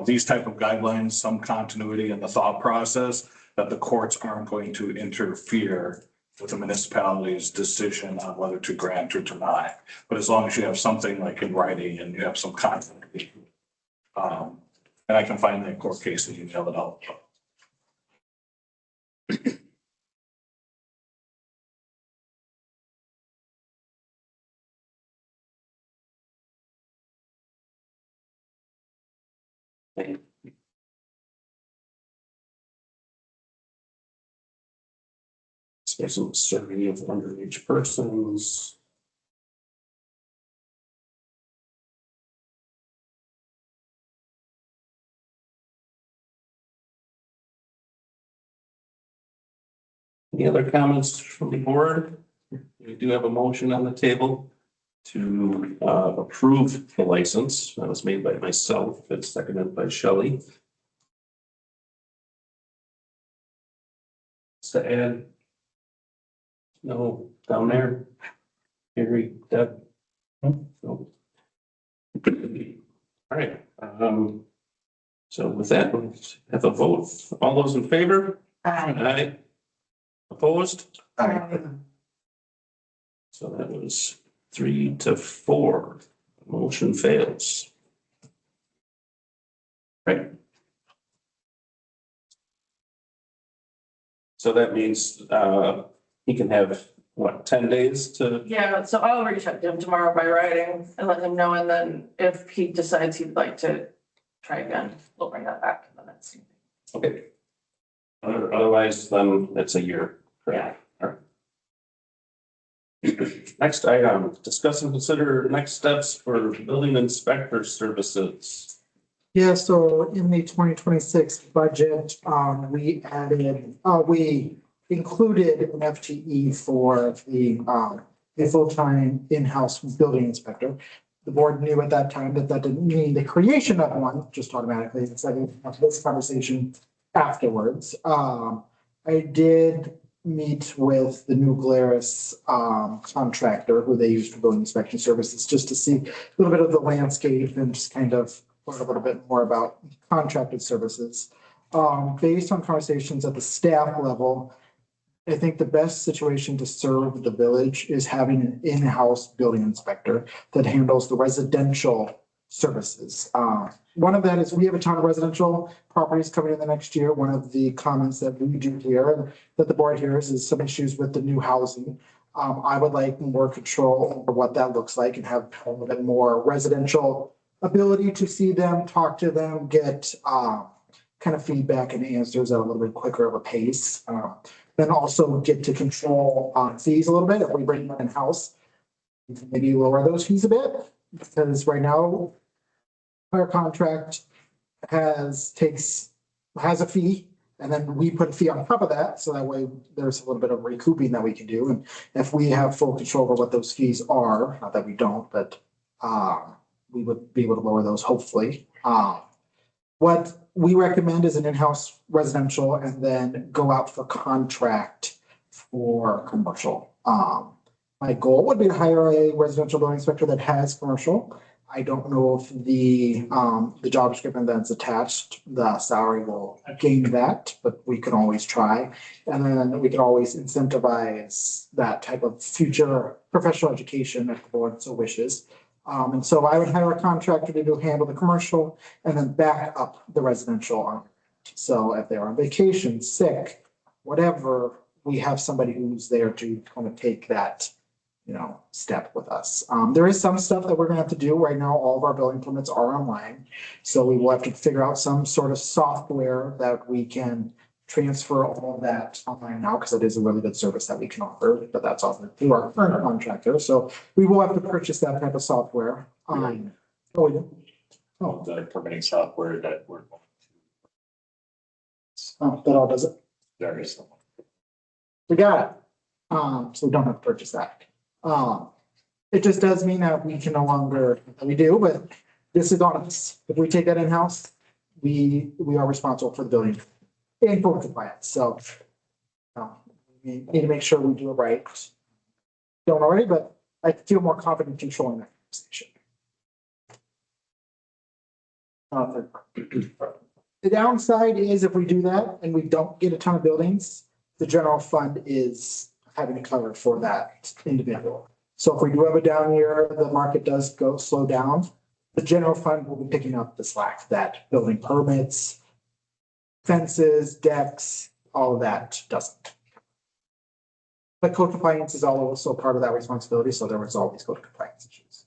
these type of guidelines, some continuity in the thought process, that the courts aren't going to interfere with the municipality's decision on whether to grant or deny. But as long as you have something like in writing and you have some continuity. And I can find that court case and email it out. there's some survey of underage persons. Any other comments from the board? We do have a motion on the table to approve the license. That was made by myself. It's seconded by Shelley. To add? No, down there. Harry, Deb. No. All right. So with that, we'll have a vote. All those in favor? Aye. Opposed? So that was 3-4. Motion fails. Right. So that means he can have, what, 10 days to? yeah, so I'll reach out to him tomorrow by writing and let him know, and then if he decides he'd like to try again, we'll bring that back in the next meeting. Okay. Otherwise, then it's a year. Correct. All right. Next item, discuss and consider next steps for building inspector services. Yeah, so in the 2026 budget, we included an FTE for a full-time in-house building inspector. The board knew at that time that didn't mean the creation of one, just automatically. It's like this conversation afterwards. I did meet with the New Glarus contractor who they use for building inspection services, just to see a little bit of the landscape and just kind of learn a little bit more about contracted services. Based on conversations at the staff level, I think the best situation to serve the village is having an in-house building inspector that handles the residential services. One of that is we have a ton of residential properties coming in the next year. One of the comments that we do hear, that the board hears, is some issues with the new housing. I would like more control over what that looks like and have a little bit more residential ability to see them, talk to them, get kind of feedback and answers at a little bit quicker of a pace. Then also get to control fees a little bit. If we bring them in-house, maybe lower those fees a bit, because right now our contract has a fee, and then we put a fee on top of that. So that way there's a little bit of recouping that we can do. And if we have full control over what those fees are, not that we don't, but we would be able to lower those hopefully. What we recommend is an in-house residential and then go out for contract for commercial. My goal would be to hire a residential building inspector that has commercial. I don't know if the job description that's attached, the salary will gain that, but we can always try. And then we can always incentivize that type of future professional education if the board so wishes. And so I would hire a contractor to handle the commercial and then back up the residential. So if they're on vacation, sick, whatever, we have somebody who's there to kind of take that, step with us. There is some stuff that we're gonna have to do. Right now, all of our building permits are online. So we will have to figure out some sort of software that we can transfer all of that online now, because it is a really good service that we can offer, but that's offered through our current contractor. So we will have to purchase that type of software. The permitting software that we're going That all does it. there is. We got it. So we don't have to purchase that. It just does mean that we can no longer, we do, but this is on us. If we take that in-house, we are responsible for the building and for compliance. So we need to make sure we do it right. Don't already, but I feel more confident controlling that conversation. The downside is if we do that and we don't get a ton of buildings, the general fund is having to cover for that individual. So if we do have a down year, the market does slow down, the general fund will be picking up the slack, that building permits, fences, decks, all of that doesn't. But code compliance is also part of that responsibility, so there was all these code compliance issues.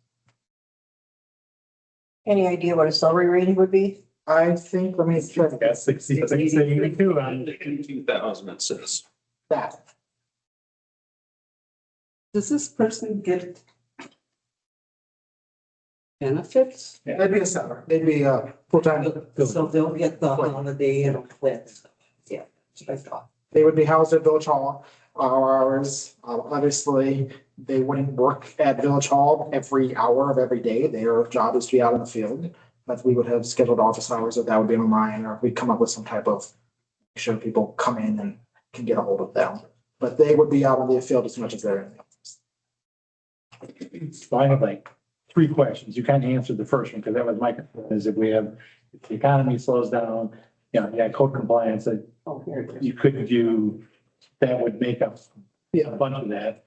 Any idea what a salary rating would be? I think, let me check Got 66, 82 on. 2,000 it says. that. Does this person get benefits? They'd be a salary, they'd be a full-time. So they'll get the holiday and all that stuff. Yeah, that's what I thought. They would be housed at Village Hall, our hours. Obviously, they wouldn't work at Village Hall every hour of every day. Their job is to be out in the field. But we would have scheduled office hours, or that would be online, or we'd come up with some type of, make sure people come in and can get a hold of them. But they would be out in the field as much as they're in the office. So I have like 3 questions. You kind of answered the first one, because that was my concern, is if the economy slows down, code compliance, that Oh, here it is. you couldn't do, that would make up a bunch of that.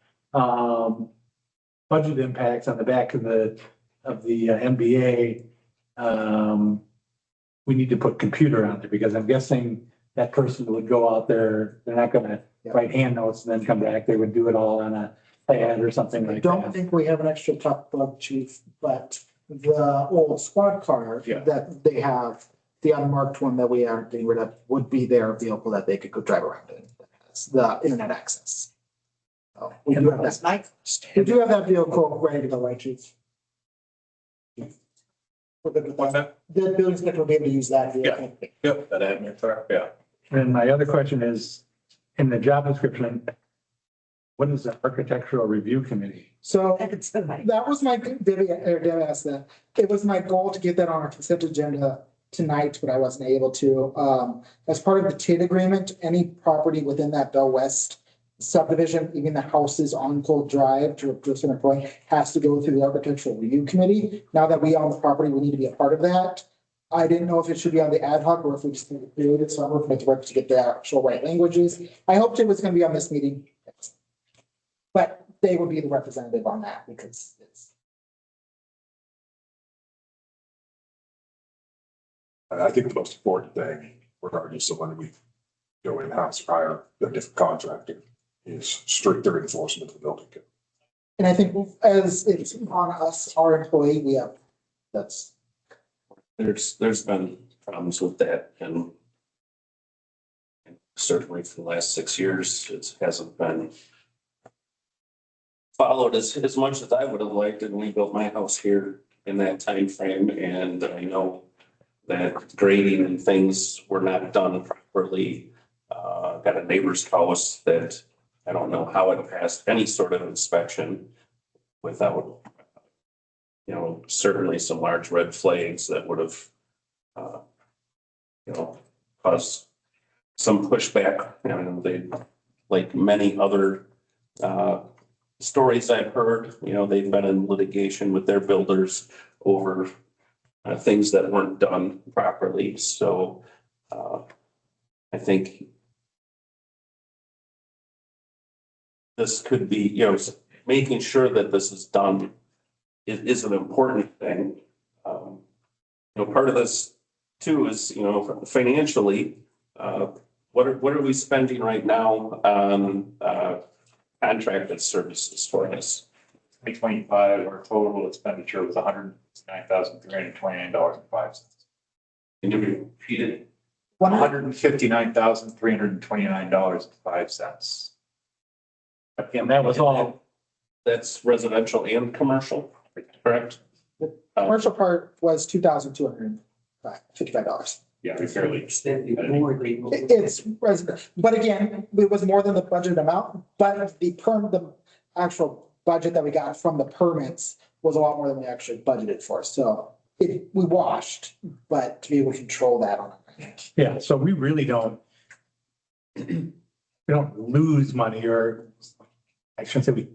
Budget impacts on the back of the MBA. We need to put computer on there, because I'm guessing that person would go out there, they're not gonna write hand notes and then come back. They would do it all on a pad or something I like don't that. think we have an extra top bug chief, but the old squad car that they have, the unmarked one that we are getting rid of, would be their vehicle that they could go drive around in. That's the internet access. So we do have That's that. nice. We do have that vehicle ready to go, right, chief? We're good with that. The building inspector will be able to use that vehicle. Yep, that admin car, yeah. And my other question is, in the job description, what is the architectural review committee? So It's the night. that was my, Debbie asked that. It was my goal to get that on our consent agenda tonight, but I wasn't able to. As part of the TID agreement, any property within that Bell West subdivision, even the houses on Cold Drive to a certain point, has to go through the architectural review committee. Now that we own the property, we need to be a part of that. I didn't know if it should be on the ad hoc or if we just need to create it, so I'm working with the rep to get the actual right languages. I hoped it was gonna be on this meeting. But they will be the representative on that, because it's. I think the most important thing, regardless of when we go in-house, hire a different contractor, is stricter enforcement of the building code. And I think as it's on us, our employee, we have, that's. There's been problems with that, and certainly for the last 6 years, it hasn't been followed as much as I would have liked, and we built my house here in that time frame, and I know that grading and things were not done properly. Got a neighbor's house that I don't know how it passed any sort of inspection without, certainly some large red flags that would have, caused some pushback. They, like many other stories I've heard, they've been in litigation with their builders over things that weren't done properly. So I think this could be, making sure that this is done is an important thing. Part of this too is, financially, what are we spending right now on contracted services for us? 2025, our total expenditure was $109,329.05. Can you repeat it? $159,329.05. And that was all, That's residential and commercial, correct? Commercial part was $2,255. Yeah, we fairly. It's resident, but again, it was more than the budget amount, but the actual budget that we got from the permits was a lot more than we actually budgeted for, so we washed, but to be able to control that on it. yeah, so we really don't, we don't lose money, or I shouldn't say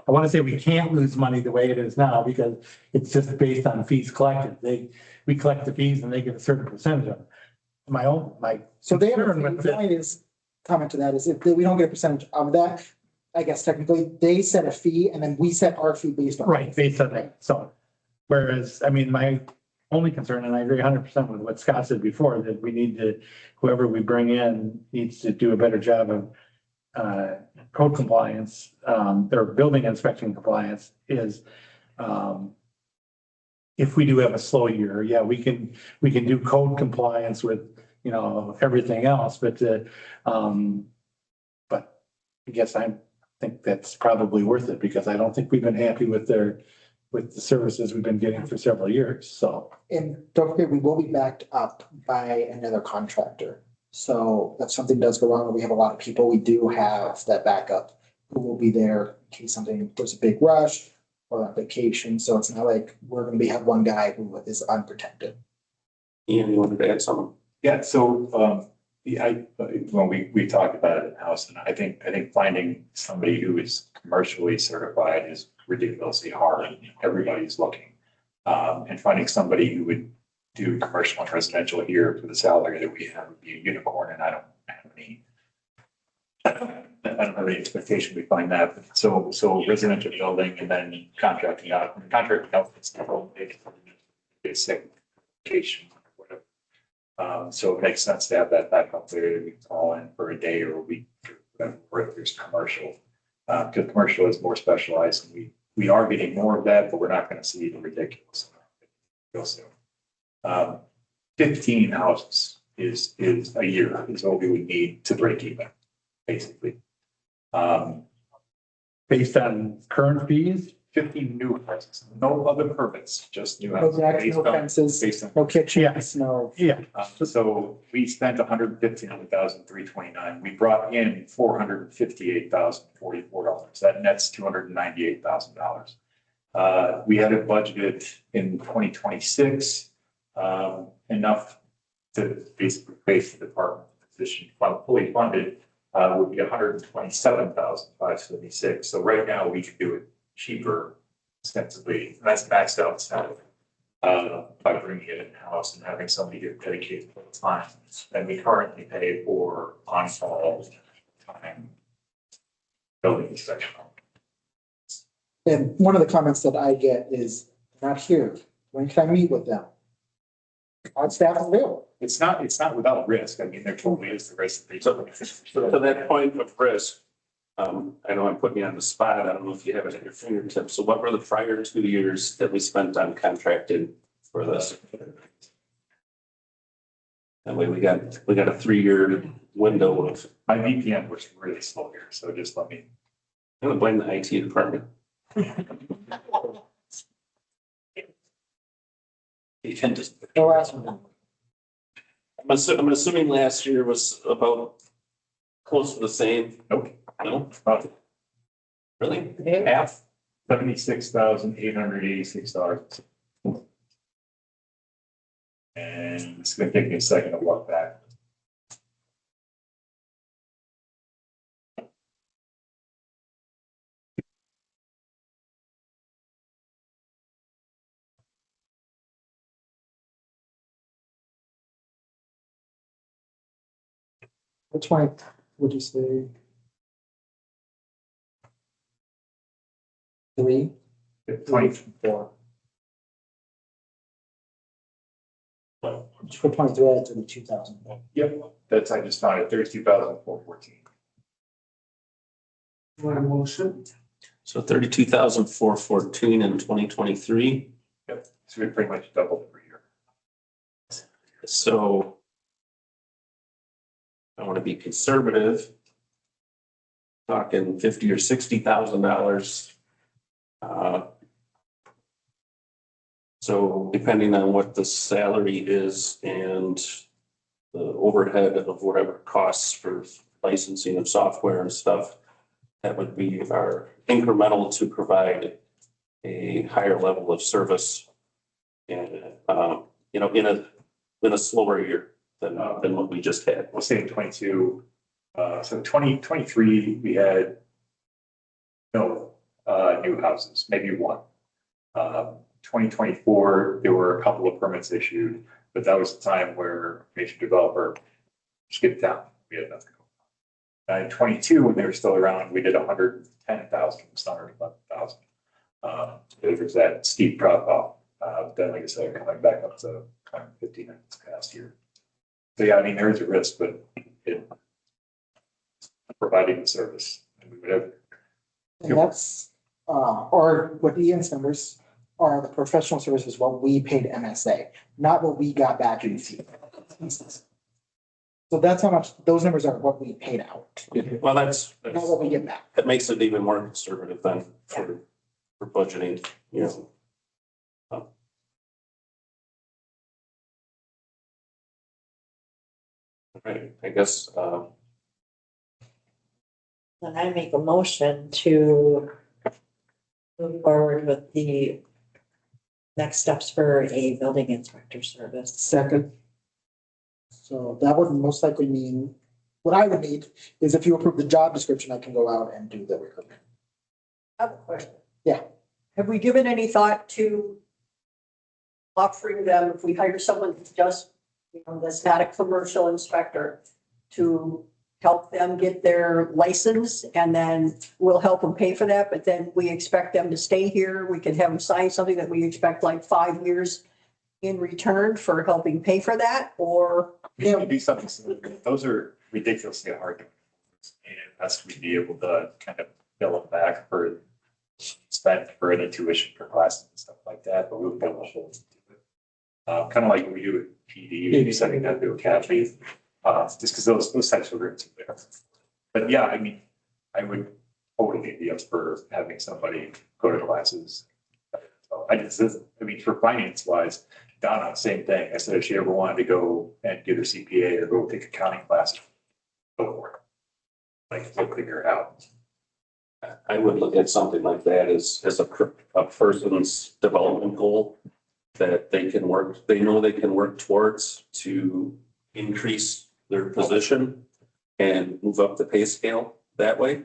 I want to say we can't lose money the way it is now, because it's just based on fees collected. We collect the fees and they get a certain percentage of it. So they have, concern with the only comment to that is if we don't get a percentage of that, I guess technically they set a fee and then we set our fee based on. Right, based on that, so, whereas, I mean, my only concern, and I agree 100% with what Scott said before, that we need to, whoever we bring in needs to do a better job of code compliance, or building inspection compliance is, if we do have a slow year, yeah, we can do code compliance with, everything else, but I guess I think that's probably worth it, because I don't think we've been happy with the services we've been getting for several years, so. And don't forget, we will be backed up by another contractor. So if something does go wrong, and we have a lot of people, we do have that backup who will be there in case there's a big rush or on vacation. So it's not like we're gonna have one guy who is unprotected. Ian, you wanted to add something? Yeah, so, we talked about it in-house, and I think finding somebody who is commercially certified is ridiculously hard. Everybody's looking. And finding somebody who would do commercial and residential here for the salary that we have would be a unicorn, and I don't have any expectation we find that. So residential building and then contracting out, it's certification, whatever. So it makes sense to have that backup there. We call in for a day or a week, or if there's commercial. Because commercial is more specialized, and we are getting more of that, but we're not going to see the ridiculous. 15 houses is a year is what we would need to break even, basically. Based on current fees? 15 new houses, no other permits, just new No houses. decks, based no on- fences, based on- no kitchens, no. Yeah. So we spent $159,329. We brought in $458,044. That nets $298,000. We had it budgeted in 2026, enough to basically face the department position, fully funded, would be $127,576. So right now we could do it cheaper, ostensibly, and that's maxed out stuff, by bringing it in-house and having somebody get dedicated full time. And we currently pay for on-call time building inspection. And one of the comments that I get is, not here, when can I meet with them? Our staff is available. It's not without risk. I mean, there totally is the risk. So to that point of risk, I know I'm putting you on the spot. I don't know if you have it at your fingertips. So what were the prior 2 years that we spent on contracting for this? That way we got a 3-year window of. My VPN was really slow here, so just let me. I'm gonna blame the IT department. You can just. The last one. I'm assuming last year was about close to the same. Nope. No, About really? Half? $76,886. And it's gonna take me a second to walk back. Which one would you say? 3? 24. For 23, it's in 2000. Yep, that's, I just found it, 32,414. Want a motion? So 32,414 in 2023. Yep, so we pretty much doubled per year. So I want to be conservative. Talking $50,000 or $60,000. So depending on what the salary is and the overhead of whatever costs for licensing of software and stuff, that would be our incremental to provide a higher level of service. And, you know, in a slower year than what we just had. We'll say in 22, so 2023, we had no new houses, maybe one. 2024, there were a couple of permits issued, but that was the time where major developer skipped town. We had nothing. In 22, when they were still around, we did 110,000, it's not 111,000. There was that steep drop off. Then, like I said, coming back up to 15 this past year. So yeah, I mean, there is a risk, but it providing the service, and we would have. And that's, or what Ian's numbers are the professional services, what we paid MSA, not what we got back in fee. So that's how much, those numbers are what we paid out, Well, that's not what we get back. that makes it even more conservative then for budgeting, you know. Right, I guess, Then I make a motion to move forward with the next steps for a building inspector service. Second. So that would most likely mean, what I would need is if you approve the job description, I can go out and do the recruitment. I have a question. Yeah. Have we given any thought to offering them, if we hire someone that's just, you know, that's not a commercial inspector, to help them get their license, and then we'll help them pay for that, but then we expect them to stay here. We can have them sign something that we expect like 5 years in return for helping pay for that, or? We should do something similar. Those are ridiculously hard to enforce, and us we'd be able to kind of bill them back for spent for any tuition for classes and stuff like that, but we would be able to hold them to it. Kind of like what we do with PD, maybe sending them to academy, just because those types of rooms are there. But yeah, I mean, I would totally be up for having somebody go to classes. So I mean, for finance wise, Donna, same thing. I said if she ever wanted to go and get her CPA or go take accounting classes, go for it. Like, we'll figure it out. I would look at something like that as a person's development goal that they can work, they know they can work towards to increase their position and move up the pay scale that way.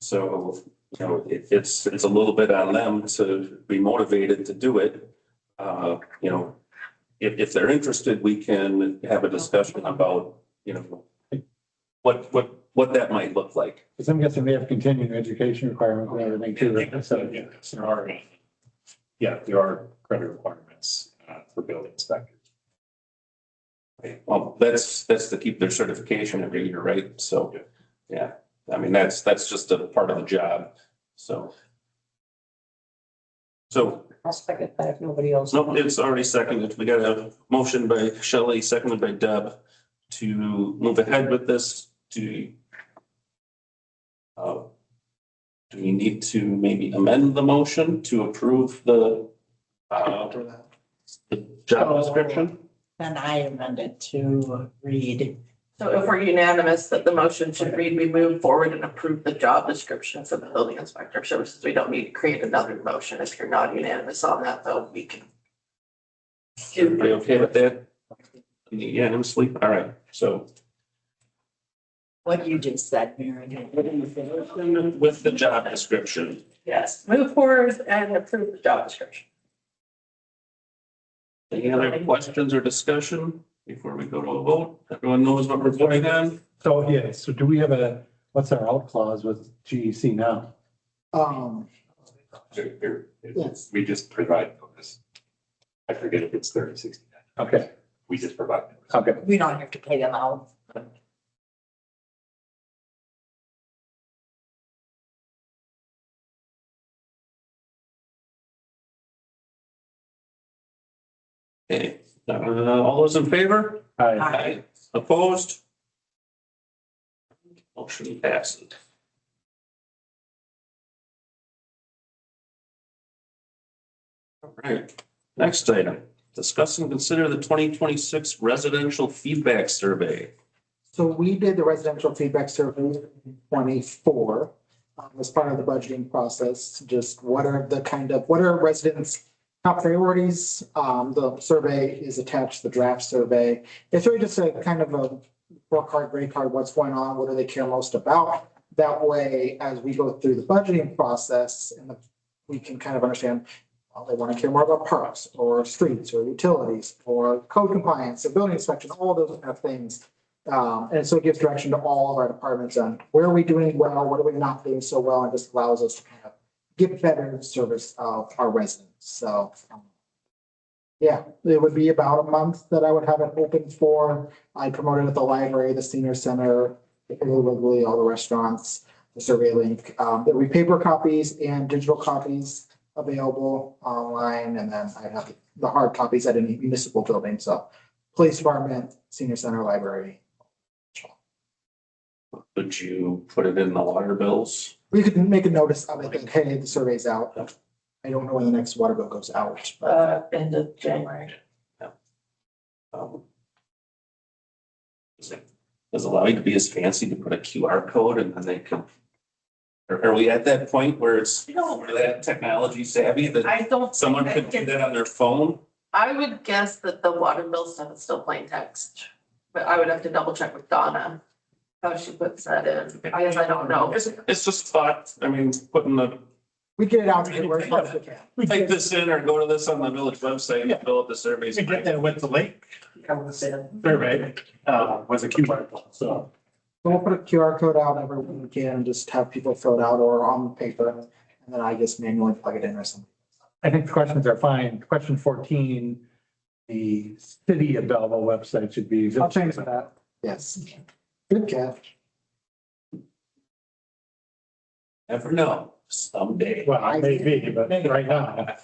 So, you know, it's a little bit on them to be motivated to do it. You know, if they're interested, we can have a discussion about, you know, what that might look like. Because I'm guessing they have continuing education requirements and everything too. Right? So, Yeah, there are credit requirements for building inspectors. Well, that's to keep their certification every year, right? So, yeah, I mean, that's just a part of the job, so. I'll second that if nobody else. No, it's already seconded. We got a motion by Shelley, seconded by Deb to move ahead with this. Do we need to maybe amend the motion to approve the job description? And I amended to read. So if we're unanimous that the motion should read, we move forward and approve the job description for the building inspector services. We don't need to create another motion. If you're not unanimous on that, though, we can. Everybody okay with that? Unanimously? All right, so. What you just said, Mary. With the job description. Yes, move forward and approve the job description. Any other questions or discussion before we go to a vote? Everyone knows what we're voting on? so yeah, so do we have what's our out clause with GEC now? Yes. We just provide notice. I forget if it's 30, 60. Okay, We just provide notice. okay. We don't have to pay them out. Okay, all those in favor? Aye. Opposed? Motion passes. All right, next item, discuss and consider the 2026 residential feedback survey. So we did the residential feedback survey in 24 as part of the budgeting process. Just what are residents' top priorities? The survey is attached to the draft survey. It's really just a kind of a work hard, rate card, what's going on, what do they care most about? That way, as we go through the budgeting process and we can kind of understand, well, they want to care more about parks or streets or utilities or code compliance or building inspection, all those kind of things. And so it gives direction to all of our departments on where are we doing well, what are we not doing so well, and just allows us to kind of give better service of our residents. So, yeah, it would be about a month that I would have it open for. I promoted at the library, the senior center, literally all the restaurants, the survey link. There'll be paper copies and digital copies available online, and then I have the hard copies at any municipal building. So, police department, senior center, library. Would you put it in the water bills? We could make a notice of it that, hey, the survey's out. I don't know when the next water bill goes out, but End of January. Does it allow you to be as fancy to put a QR code and then they can? Are we at that point where it's, where that technology savvy that I don't. someone think could do I that on their phone? I would guess that the water bill stuff is still plain text, but I would have to double check with Donna how she puts that in. I guess I don't know. It's just thought, I mean, putting the, we get it out everywhere as fast as we can. type this in or go to this on the village website and fill out the surveys. We get that with the lake survey, was a QR code, so. We'll put a QR code out every week we can and just have people fill it out or on paper. And then I just manually plug it in or something. I think the questions are fine. Question 14, the city of Belleville website should be. I'll change that. Yes. Good catch. Never know, someday. Well, maybe, but right now.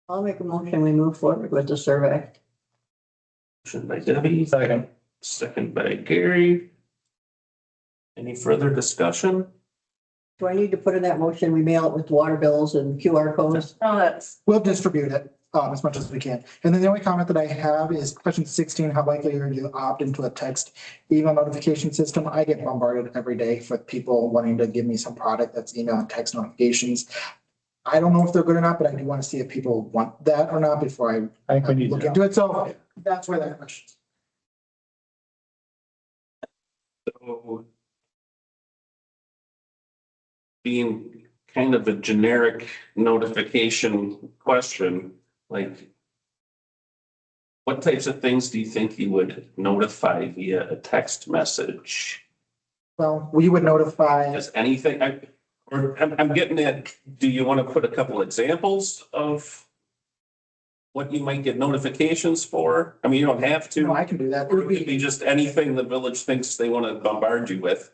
I'll make a motion, we move forward with the survey. Motion by Debbie, Second. second by Gary. Any further discussion? Do I need to put in that motion, we mail it with water bills and QR codes? No, that's, We'll distribute it as much as we can. And then the only comment that I have is question 16, how likely are you to opt into a text email notification system? I get bombarded every day with people wanting to give me some product that's email and text notifications. I don't know if they're good or not, but I do want to see if people want that or not before I think we need look to. into it. So that's where that question. So, being kind of a generic notification question, like what types of things do you think you would notify via a text message? Well, we would notify. Is anything, I'm getting at, do you want to put a couple examples of what you might get notifications for? I mean, you don't have to. No, I can do that. It Or would it could be be, just anything the village thinks they want to bombard you with.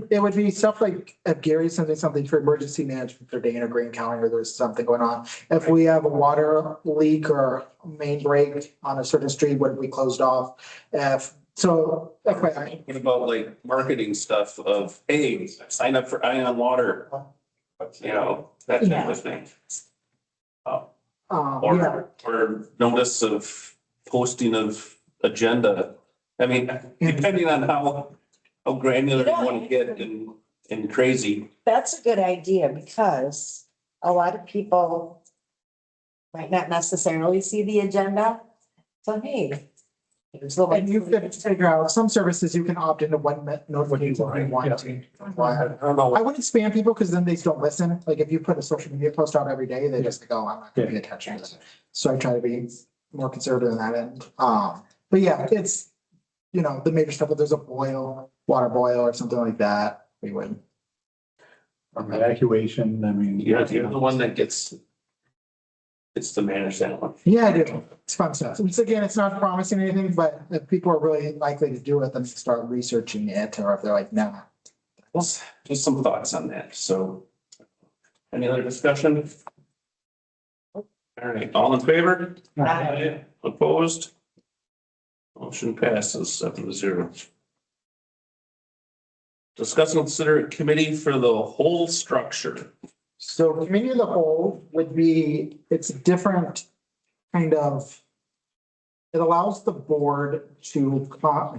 it would be stuff like if Gary's sending something for emergency management for Dana Green County, or there's something going on. If we have a water leak or main break on a certain street, what if we closed off? So FYI, What about like marketing stuff of, hey, sign up for Ion Water? You know, that type of thing. yeah, Or notice of posting of agenda. I mean, depending on how granular you want to get and crazy. That's a good idea because a lot of people might not necessarily see the agenda. So, hey. here's the and you link. could figure out some services you can opt into what notification you want to. I don't know. I wouldn't spam people because then they don't listen. Like if you put a social media post out every day, they just go, I'm not gonna pay attention to that. So I try to be more conservative on that end. But yeah, it's, the major stuff, if there's a water boil or something like that, we would. Evacuation, I mean. You're the one that gets to manage that one. Yeah, I do. It's fun stuff. It's again, it's not promising anything, but if people are really likely to do it, then start researching it, or if they're like, nah. Just some thoughts on that. So any other discussion? All right, all in favor? Opposed? Motion passes 7-0. Discuss and consider committee for the whole structure. So committee of the whole would be, it's a different kind of, it allows the board to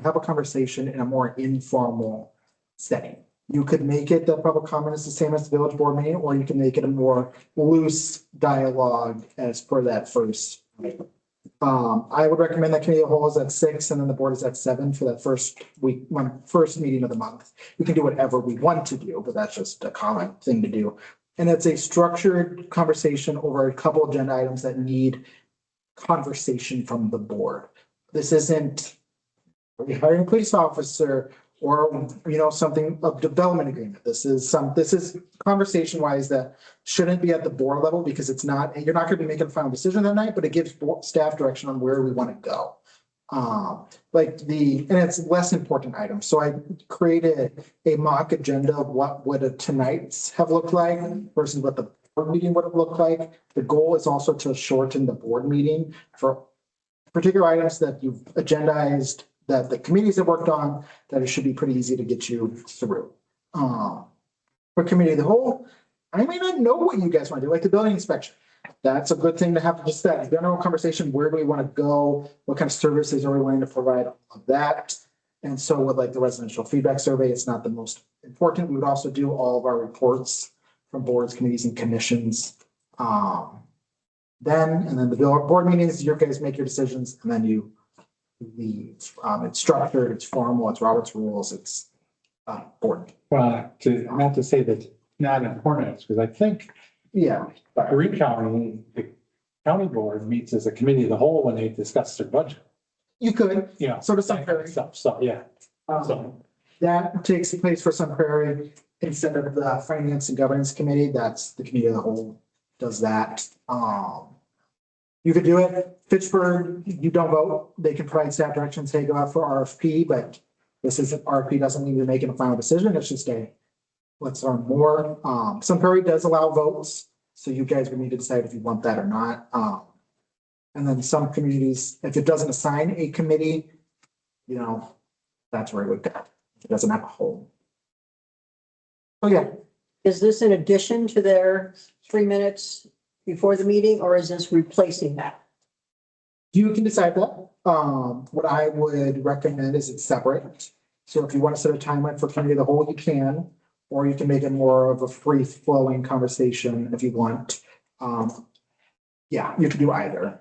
have a conversation in a more informal setting. You could make it that public comment is the same as the village board meeting, or you can make it a more loose dialogue as per that first. I would recommend that committee of the whole is at 6 and then the board is at 7 for that first week, first meeting of the month. We can do whatever we want to do, but that's just a common thing to do. And it's a structured conversation over a couple agenda items that need conversation from the board. This isn't hiring a police officer or, something of development agreement. This is conversation wise that shouldn't be at the board level because it's not, you're not going to be making a final decision that night, but it gives staff direction on where we want to go. And it's less important items. So I created a mock agenda of what would tonight's have looked like versus what the board meeting would have looked like. The goal is also to shorten the board meeting for particular items that you've agendized, that the committees have worked on, that it should be pretty easy to get you through. For committee of the whole, I may not know what you guys want to do, like the building inspection. That's a good thing to have, just that general conversation. Where do we want to go? What kind of services are we wanting to provide of that? And so with like the residential feedback survey, it's not the most important. We would also do all of our reports from boards, committees and commissions. And then the board meetings, you guys make your decisions and then you leave. It's structured, it's formal, it's Robert's rules, it's board. Well, not to say that not important, because I think Yeah. Green County, the county board meets as a committee of the whole when they discuss their budget. You could, so does Sun that kind Prairie. of stuff. So, yeah. That takes place for Sun Prairie instead of the Finance and Governance Committee. That's the committee of the whole does that. You could do it. Fitchburg, you don't vote. They can provide staff directions. Hey, go out for RFP, but this isn't RFP doesn't mean you're making a final decision. It's just let's learn more. Sun Prairie does allow votes, so you guys would need to decide if you want that or not. And then some communities, if it doesn't assign a committee, that's where it would go. It doesn't have a whole. Oh, yeah. Is this in addition to their 3 minutes before the meeting, or is this replacing that? You can decide that. What I would recommend is it's separate. So if you want to set a timeline for committee of the whole, you can, or you can make it more of a free flowing conversation if you want. Yeah, you can do either.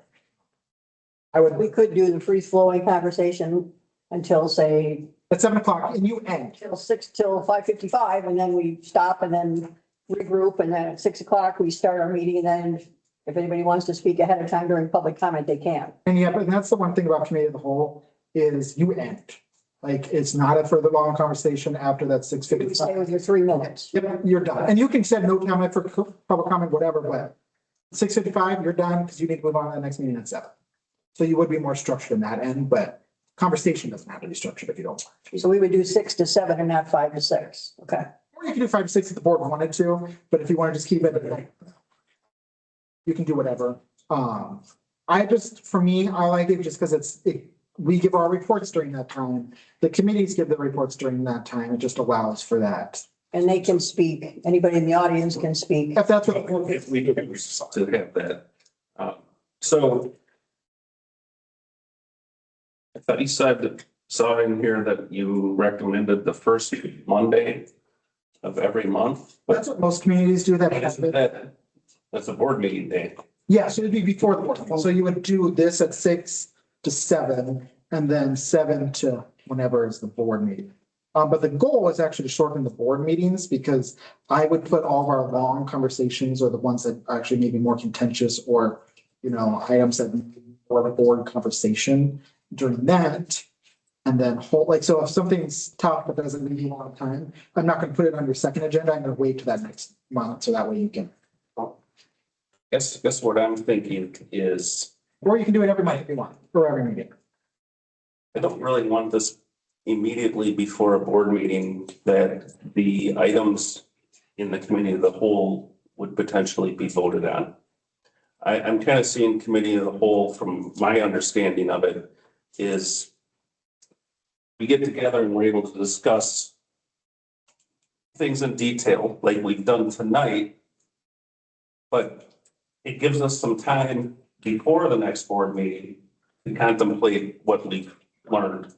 We could do the free flowing conversation until say At 7 o'clock and you end. till 5:55, and then we stop and then regroup, and then at 6 o'clock, we start our meeting, and then if anybody wants to speak ahead of time during public comment, they can. And yeah, but that's the one thing about committee of the whole is you end. Like, it's not a further long conversation after that You stay 6:55. with your 3 minutes. Yep, you're done. And you can set no comment for public comment, whatever, but 6:55, you're done because you need to move on to the next meeting at 7. So you would be more structured in that end, but conversation doesn't have to be structured if you don't want to. So we would do 6 to 7 and not 5 to 6. Okay. Or you can do 5 to 6 if the board wanted to, but if you want to just keep it, you can do whatever. For me, I like it just because we give our reports during that time. The committees give the reports during that time. It just allows for that. And they can speak. Anybody in the audience can speak. If that's what. If we could to have that. So I thought you saw in here that you recommended the first Monday of every month. That's what most communities do. That's a board meeting day. Yeah, so it'd be before the board. So you would do this at 6 to 7 and then 7 to whenever is the board meeting. But the goal is actually to shorten the board meetings because I would put all of our long conversations or the ones that are actually maybe more contentious or, items that for the board conversation during that. And then so if something's tough but doesn't leave you a lot of time, I'm not going to put it on your second agenda. I'm going to wait to that next month so that way you can. Guess what I'm thinking is, Or you can do it every month if you want, or every meeting. I don't really want this immediately before a board meeting that the items in the committee of the whole would potentially be voted on. I'm kind of seeing committee of the whole from my understanding of it is we get together and we're able to discuss things in detail like we've done tonight. But it gives us some time before the next board meeting to contemplate what we've learned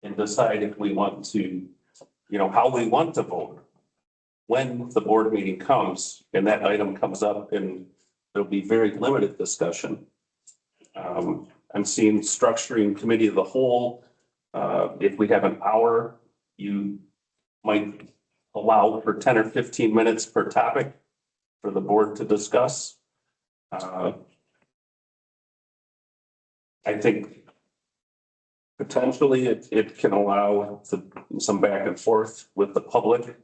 and decide if we want to, how we want to vote. When the board meeting comes and that item comes up, and there'll be very limited discussion. I'm seeing structuring committee of the whole. If we have an hour, you might allow for 10 or 15 minutes per topic for the board to discuss. I think potentially it can allow some back and forth with the public.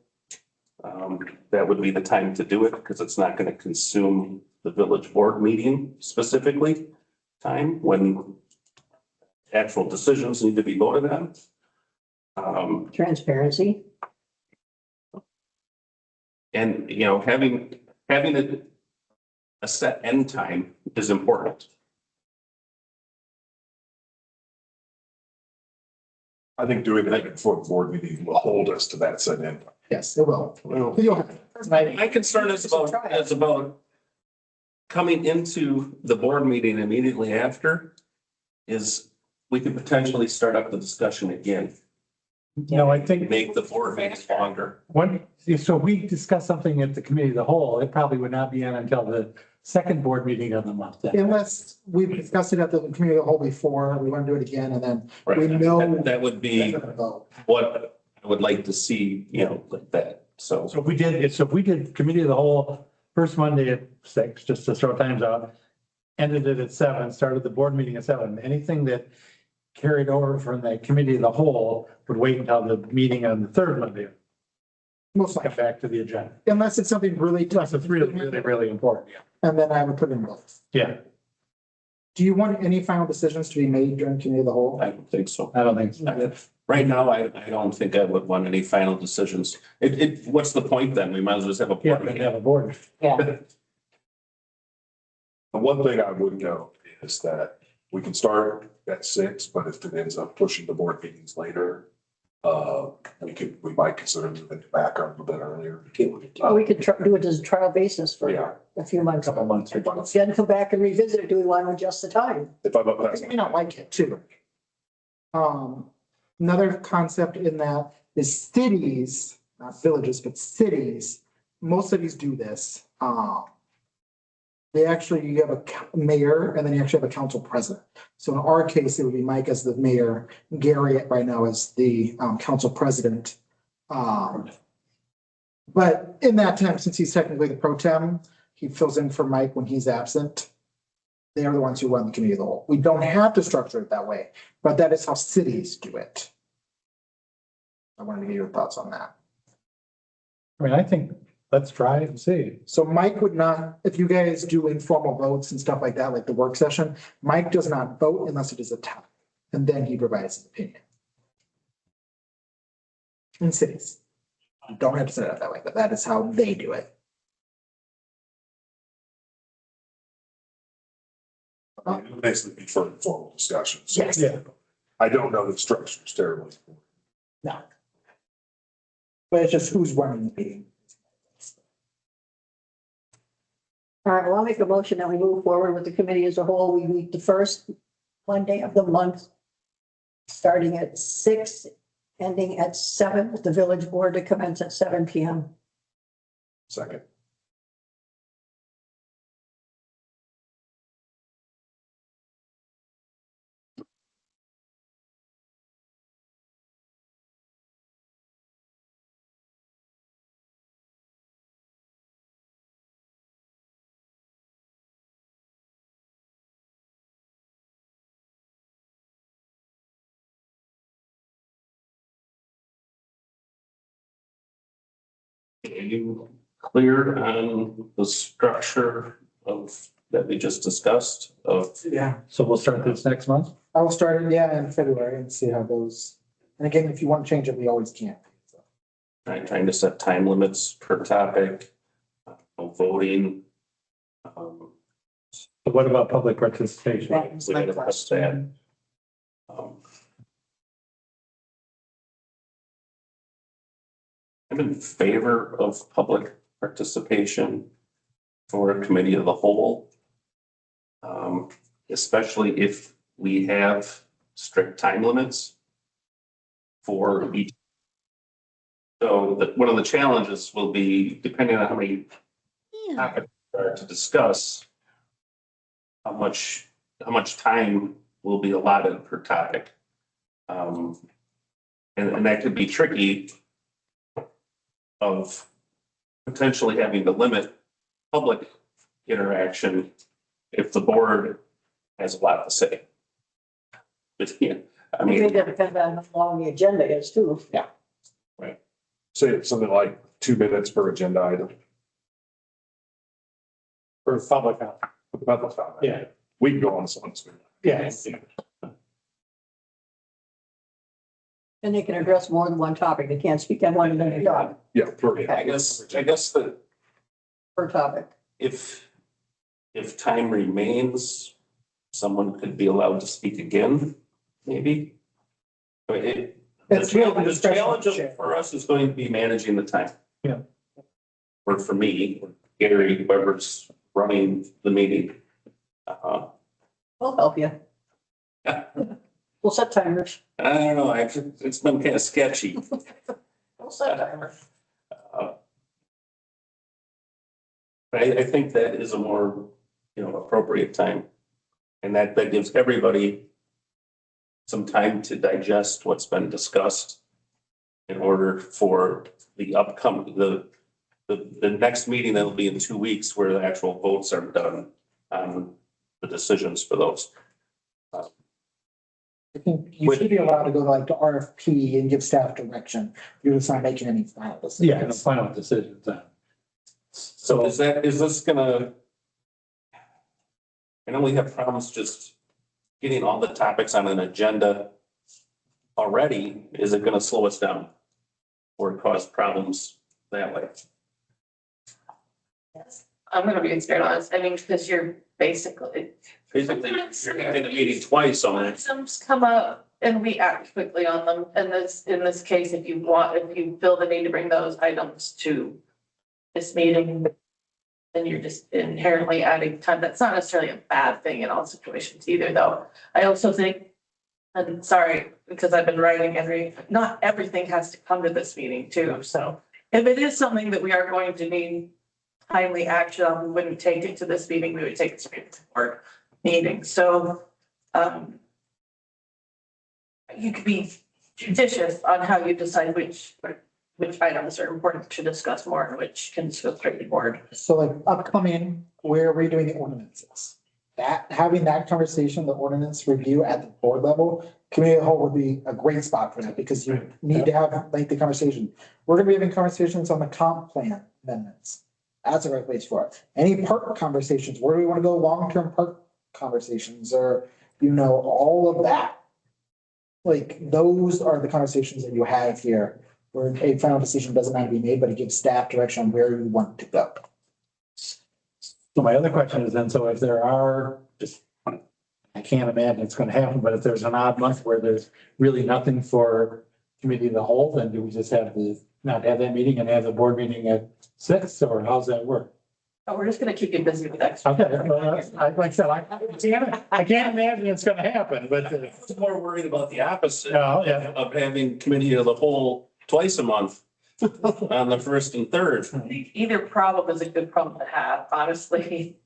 That would be the time to do it because it's not going to consume the village board meeting specifically time when actual decisions need to be voted on. Transparency. And, having a set end time is important. I think doing that before the board meeting will hold us to that set end. Yes, it will. You'll have it. My concern is about coming into the board meeting immediately after is we could potentially start up the discussion again, No, I think make the board meeting longer. so we discuss something at the committee of the whole, it probably would not be on until the second board meeting of the month. then. Unless we've discussed it at the committee of the whole before, we want to do it again, and then we Right. know. That would be what I would like to see, like that. So So if we did committee of the whole first Monday at 6, just to throw times out, ended it at 7, started the board meeting at 7, anything that carried over from the committee of the whole would wait until the meeting on the third Monday, Most come likely, back to the agenda. unless it's something really tough, Unless it's really, really, really important. and then I would put in both. Yeah, Do you want any final decisions to be made during committee of the whole? I don't think so. I don't think so. Right now, I don't think I would want any final decisions. What's the point then? We might as well just have a Yeah, board we meeting. have a board. Yeah. The one thing I would note is that we can start at 6, but if it ends up pushing the board meetings later, we might consider moving it back a little bit earlier. We could do it as a trial basis for Yeah. a few months. Couple months. Then come back and revisit it. Do we want to adjust the time? If I'm up past. You may not like it too. Another concept in that is cities, not villages, but cities, most cities do this. You have a mayor and then you actually have a council president. So in our case, it would be Mike as the mayor, Gary right now as the council president. But in that time, since he's technically the pro tem, he fills in for Mike when he's absent. They are the ones who run the committee of the whole. We don't have to structure it that way, but that is how cities do it. I wanted to get your thoughts on that. I mean, I think, let's try it and see. So Mike would not, if you guys do informal votes and stuff like that, like the work session, Mike does not vote unless it is a tie. And then he provides his opinion. In cities. You don't have to set it up that way, but that is how they do it. It would basically be for informal discussions. Yes. Yeah. I don't know the structure is terribly. No. But it's just who's running the meeting. All right, well, I'll make a motion that we move forward with the committee as a whole. We meet the first Monday of the month, starting at 6, ending at 7, with the village board to commence at 7 PM. Second. Are you clear on the structure of that we just discussed of? Yeah. So we'll start this next month? I will start it, in February and see how it goes. And again, if you want to change it, we always can. Trying to set time limits per topic, voting. But what about public participation? That was my question. Um, I'm in favor of public participation for a committee of the whole. Especially if we have strict time limits for each. So one of the challenges will be, depending on how many topics are to discuss, how much time will be allotted per topic. And that could be tricky of potentially having to limit public interaction if the board has a lot to say. But yeah, I I think mean, that depends on how long the agenda is too. Say it's something like 2 minutes per agenda item. For public comment. Public comment. Yeah. We can go on someone's. Yes. And they can address more than one topic. They can't speak on one at a time Yeah, per, I guess that per topic. if time remains, someone could be allowed to speak again, maybe. But the It's really challenge discretion of the of- chair. for us is going to be managing the time. Yeah. Or for me, or Gary, whoever's running the meeting. We'll help you. We'll set timers. I don't know, it's been kind of sketchy. We'll set timers. But I think that is a more, appropriate time. And that gives everybody some time to digest what's been discussed in order for the upcoming, the next meeting that'll be in 2 weeks where the actual votes are done on the decisions for those. I think you should be allowed to go like to RFP and give staff direction. You're just not making any final decisions. Yeah, and the final decisions then. So is this gonna? I know we have problems just getting all the topics on an agenda already. Is it gonna slow us down? Or cause problems that way? I'm gonna be straight honest, I mean, because you're basically, Basically, you're in the meeting twice on it. some come up and we act quickly on them. And in this case, if you feel the need to bring those items to this meeting, then you're just inherently adding time. That's not necessarily a bad thing in all situations either, though. I also think, and sorry, because I've been writing not everything has to come to this meeting too. So if it is something that we are going to need timely action on, we wouldn't take it to this meeting, we would take it straight to board meeting. So you could be judicious on how you decide which items are important to discuss more and which can just go straight to board. So like upcoming, we're redoing the ordinances. Having that conversation, the ordinance review at the board level, committee of the whole would be a great spot for that because you need to have lengthy conversation. We're gonna be having conversations on the comp plan amendments. That's a great place for it. Any park conversations, where do we want to go, long-term park conversations or, all of that. Like, those are the conversations that you have here, where a final decision doesn't have to be made, but it gives staff direction on where you want to go. So my other question is then, so if there are I can't imagine it's gonna happen, but if there's an odd month where there's really nothing for committee of the whole, then do we just not have that meeting and have the board meeting at 6, or how's that work? But we're just gonna keep you busy with extra. Okay, well, like I said, I can't imagine it's gonna happen, but. I was more worried about the opposite Oh, yeah. of having committee of the whole twice a month on the first and third. Either problem is a good problem to have, honestly.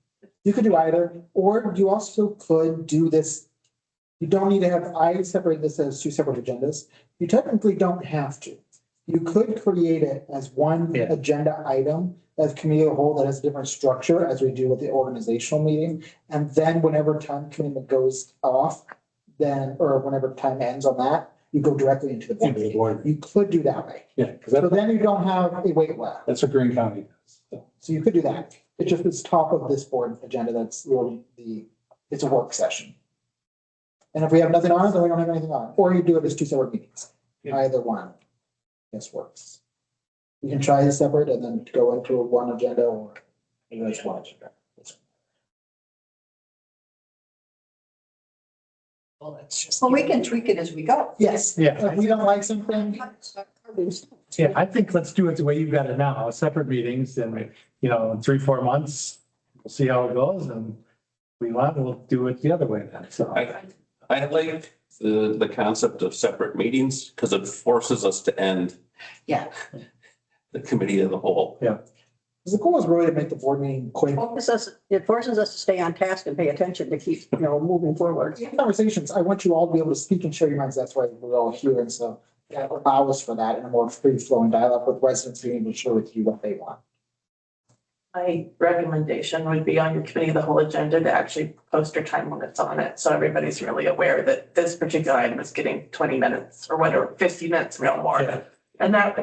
You could do either, or you also could do this. You don't need to have, I separate this as 2 separate agendas. You technically don't have to. You could create it as one Yeah. agenda item, as committee of the whole that has a different structure as we do with the organizational meeting. And then whenever time commitment goes off, or whenever time ends on that, you go directly into the board Into the meeting. board. You could do that way. Yeah, because So then you don't have a wait list. that's what Green County does. So. So you could do that. It's just this top of this board agenda that's really it's a work session. And if we have nothing on it, then we don't have anything on. Or you do it as 2 separate meetings. Yeah. Either one. This works. You can try it separate and then go into one agenda or as one agenda. Well, it's just. Well, we can tweak it as we go. Yes. Yeah. If we don't like something, Yeah, I think let's do it the way you've got it now, separate meetings and, you know, in 3-4 months, we'll see how it goes and we'll do it the other way then, so. I like the concept of separate meetings because it forces us to end Yeah. the committee of the whole. the goal is really to make the board meeting quick. It forces us to stay on task and pay attention to keep, moving forward. Conversations, I want you all to be able to speak and share your minds. That's why we're all here. And so that allows for that in a more free flowing dialogue with residents being able to share with you what they want. My recommendation would be on your committee of the whole agenda to actually post your time limits on it, so everybody's really aware that this particular item is getting 20 minutes or whatever, 50 minutes, no more. Yeah. And that,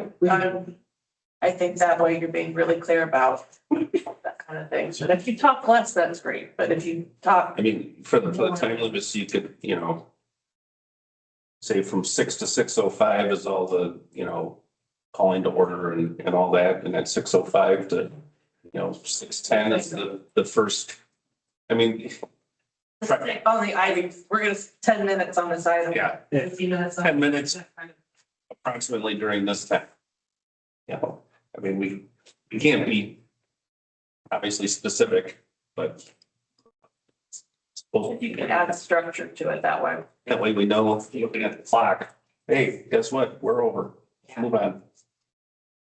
I think that way you're being really clear about that kind of thing. So if you talk less, that's great, but if you talk, I mean, for the time limits, you could, say from 6 to 6:05 is all the, calling to order and all that, and at 6:05 to, 6:10 is the first. I mean, on the items, we're gonna 10 minutes on this item. yeah, 15 minutes. 10 minutes approximately during this time. Yeah, I mean, we can't be obviously specific, but If you can add a structure to it that way. that way we know, looking at the clock, hey, guess what? We're over. Move on.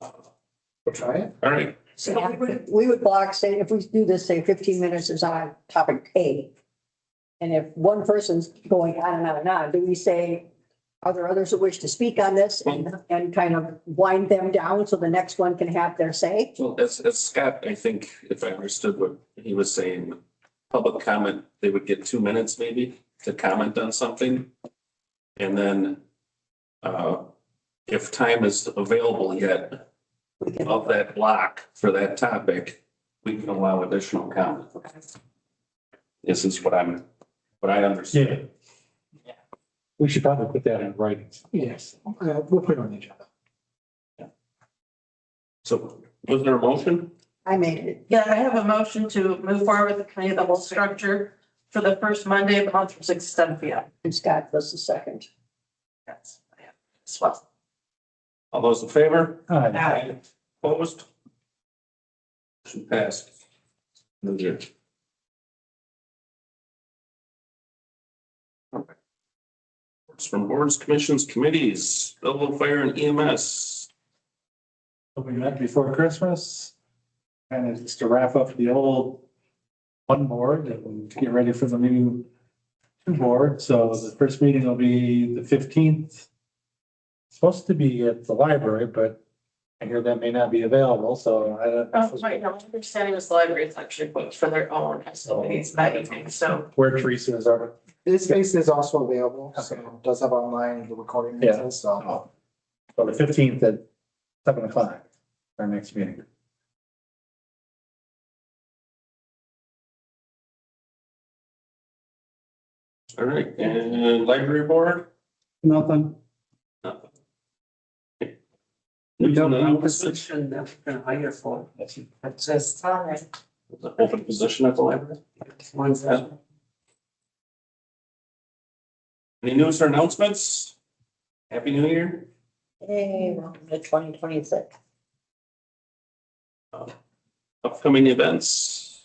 We'll try it. All right. So we would block, say, if we do this, say 15 minutes is on topic A. And if one person's going on and on and on, do we say, are there others who wish to speak on this and kind of wind them down so the next one can have their say? Well, as Scott, I think, if I understood what he was saying, public comment, they would get 2 minutes maybe to comment on something. And then, if time is available yet of that block for that topic, we can allow additional comment. This is what I understand. Yeah. We should probably put that in writing. Yes, we'll put it on the agenda. So was there a motion? I made it. Yeah, I have a motion to move forward with the committee of the whole structure for the first Monday of the month from 6 to 7 p.m. And Scott was the second. That's, I have as well. All those in favor? Aye. Opposed? Motion passed. Moved. All right. Reports from boards, commissions, committees, Belleville Fire and EMS. We met before Christmas. And it's just to wrap up the old one board and get ready for the new 2 board. So the first meeting will be the 15th. Supposed to be at the library, but I hear that may not be available, so I don't. Oh, right, no, my understanding was the library is actually booked for their own facilities that evening, so. Where Teresa is, our This space is also available, so it does have online the recording. Yeah. So so the 15th at 7 o'clock, our next meeting. All right, and library board? Nothing. Nothing. We don't News have a and position that we're gonna hire for. That's just. announcements? The open position at the library? Any news or announcements? Happy New Year. Hey, welcome to 2026. Upcoming events.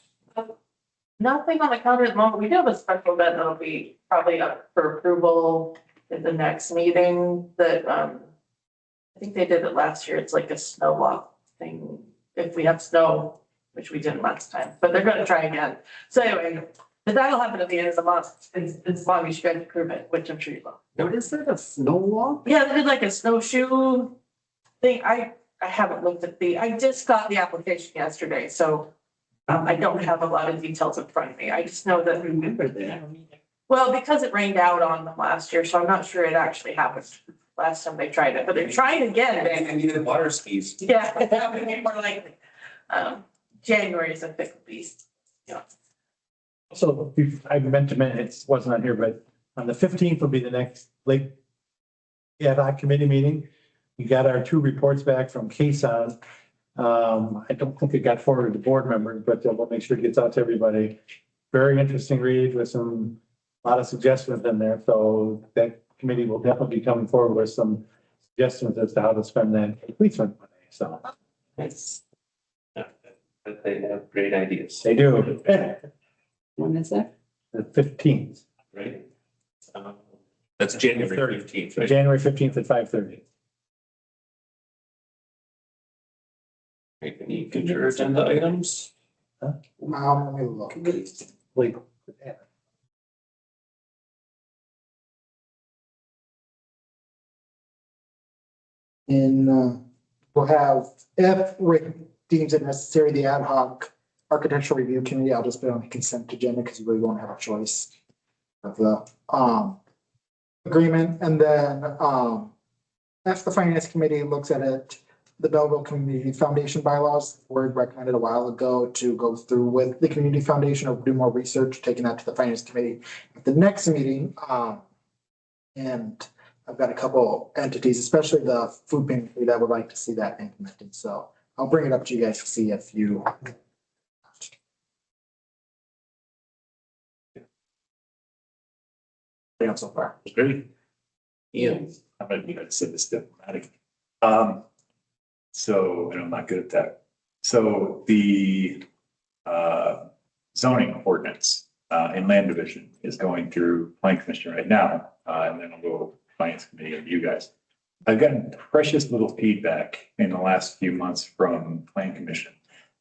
Nothing on the calendar at the moment. We do have a special event that'll be probably up for approval at the next meeting that, I think they did it last year. It's like a snow walk thing. If we have snow, which we didn't last time, but they're gonna try again. So anyway, but that'll happen at the end of the month. As long as you guys approve it, which I'm sure you will. What is that, a snow walk? Yeah, they did like a snowshoe thing. I haven't looked at I just got the application yesterday, so I don't have a lot of details in front of me. I just know that. Remember that. Well, because it rained out on them last year, so I'm not sure it actually happened last time they tried it, but they're trying again. And I needed water skis. Yeah, that would be more likely. January is a fickle beast. Yeah. So I meant to mention, it wasn't on here, but on the 15th will be the next late ad hoc committee meeting. We got our 2 reports back from KSON. I don't think it got forwarded to board members, but we'll make sure it gets out to everybody. Very interesting read with a lot of suggestions in there, so that committee will definitely be coming forward with some suggestions as to how to spend that policeman money, so. Nice. But they have great ideas, They do. When is that? The 15th, right? That's January 15th, right? January 15th at 5:30. Any future agenda items? Let me look. Like, we'll have, if Rick deems it necessary, the ad hoc architectural review committee, I'll just put it on the consent agenda because you really won't have a choice of the, agreement. And then, after the finance committee looks at it, the Belleville Community Foundation bylaws, the board recommended a while ago to go through with the community foundation or do more research, taking that to the finance committee at the next meeting. And I've got a couple entities, especially the food pantry, that would like to see that implemented. So I'll bring it up to you guys to see if you. So far. Great. Yeah. I'm gonna, say this diplomatic. So, and I'm not good at that. So the zoning ordinance in land division is going through plan commission right now, and then I'll go finance committee of you guys. I've gotten precious little feedback in the last few months from plan commission.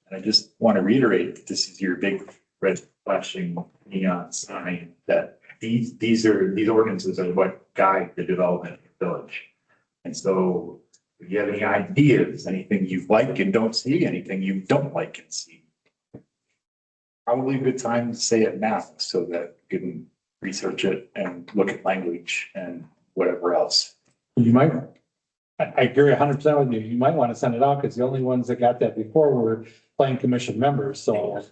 And I just want to reiterate that this is your big red flashing neon sign that these ordinances are what guide the development of the village. And so if you have any ideas, anything you like and don't see, anything you don't like and see, probably a good time to say it now so that you can research it and look at language and whatever else. You might, I agree 100% with you. You might want to send it out because the only ones that got that before were planning commission members. So,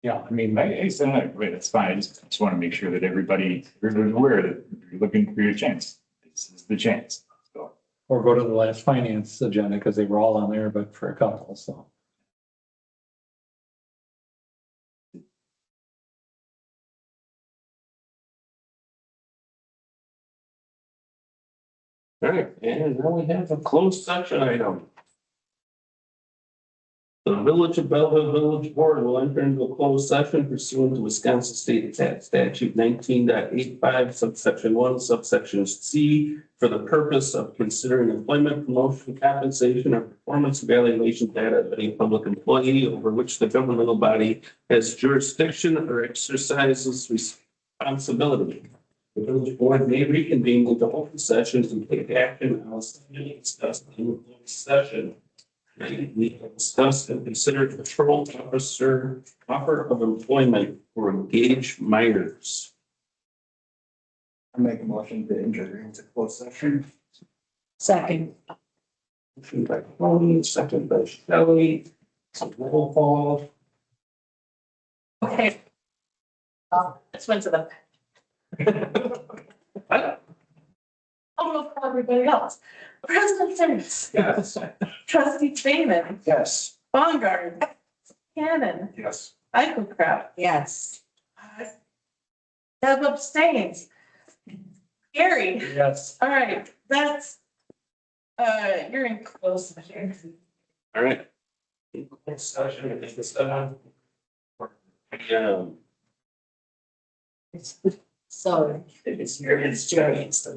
yeah, I mean, I said, wait, that's fine. I just want to make sure that everybody's aware that you're looking for your chance. This is the chance. So. or go to the last finance agenda because they were all on there, but for a couple, so. All right, and now we have a closed session item. The Village of Belleville Village Board will enter into a closed session pursuant to Wisconsin State Tax Statute 19.85 subsection 1 subsection C for the purpose of considering employment, promotion, compensation, or performance evaluation data of any public employee over which the governmental body has jurisdiction or exercises responsibility. The village board may reconvene into open sessions and take action on something discussed in the closed session. We discuss and consider control officer offer of employment for Gage Myers. I make a motion to enter into closed session. Second. Motion by Tony, second by Shelley. Some roll call. Okay. This went to the. I don't know for everybody else. President Sims. Yes. Trustee Freeman. Yes. Baumgart. Cannon. Yes. Eichelkraut. Yes. Deb abstains. Gary. Yes. All right, that's, you're in close session. All right. Closed session, it's So it's your experience.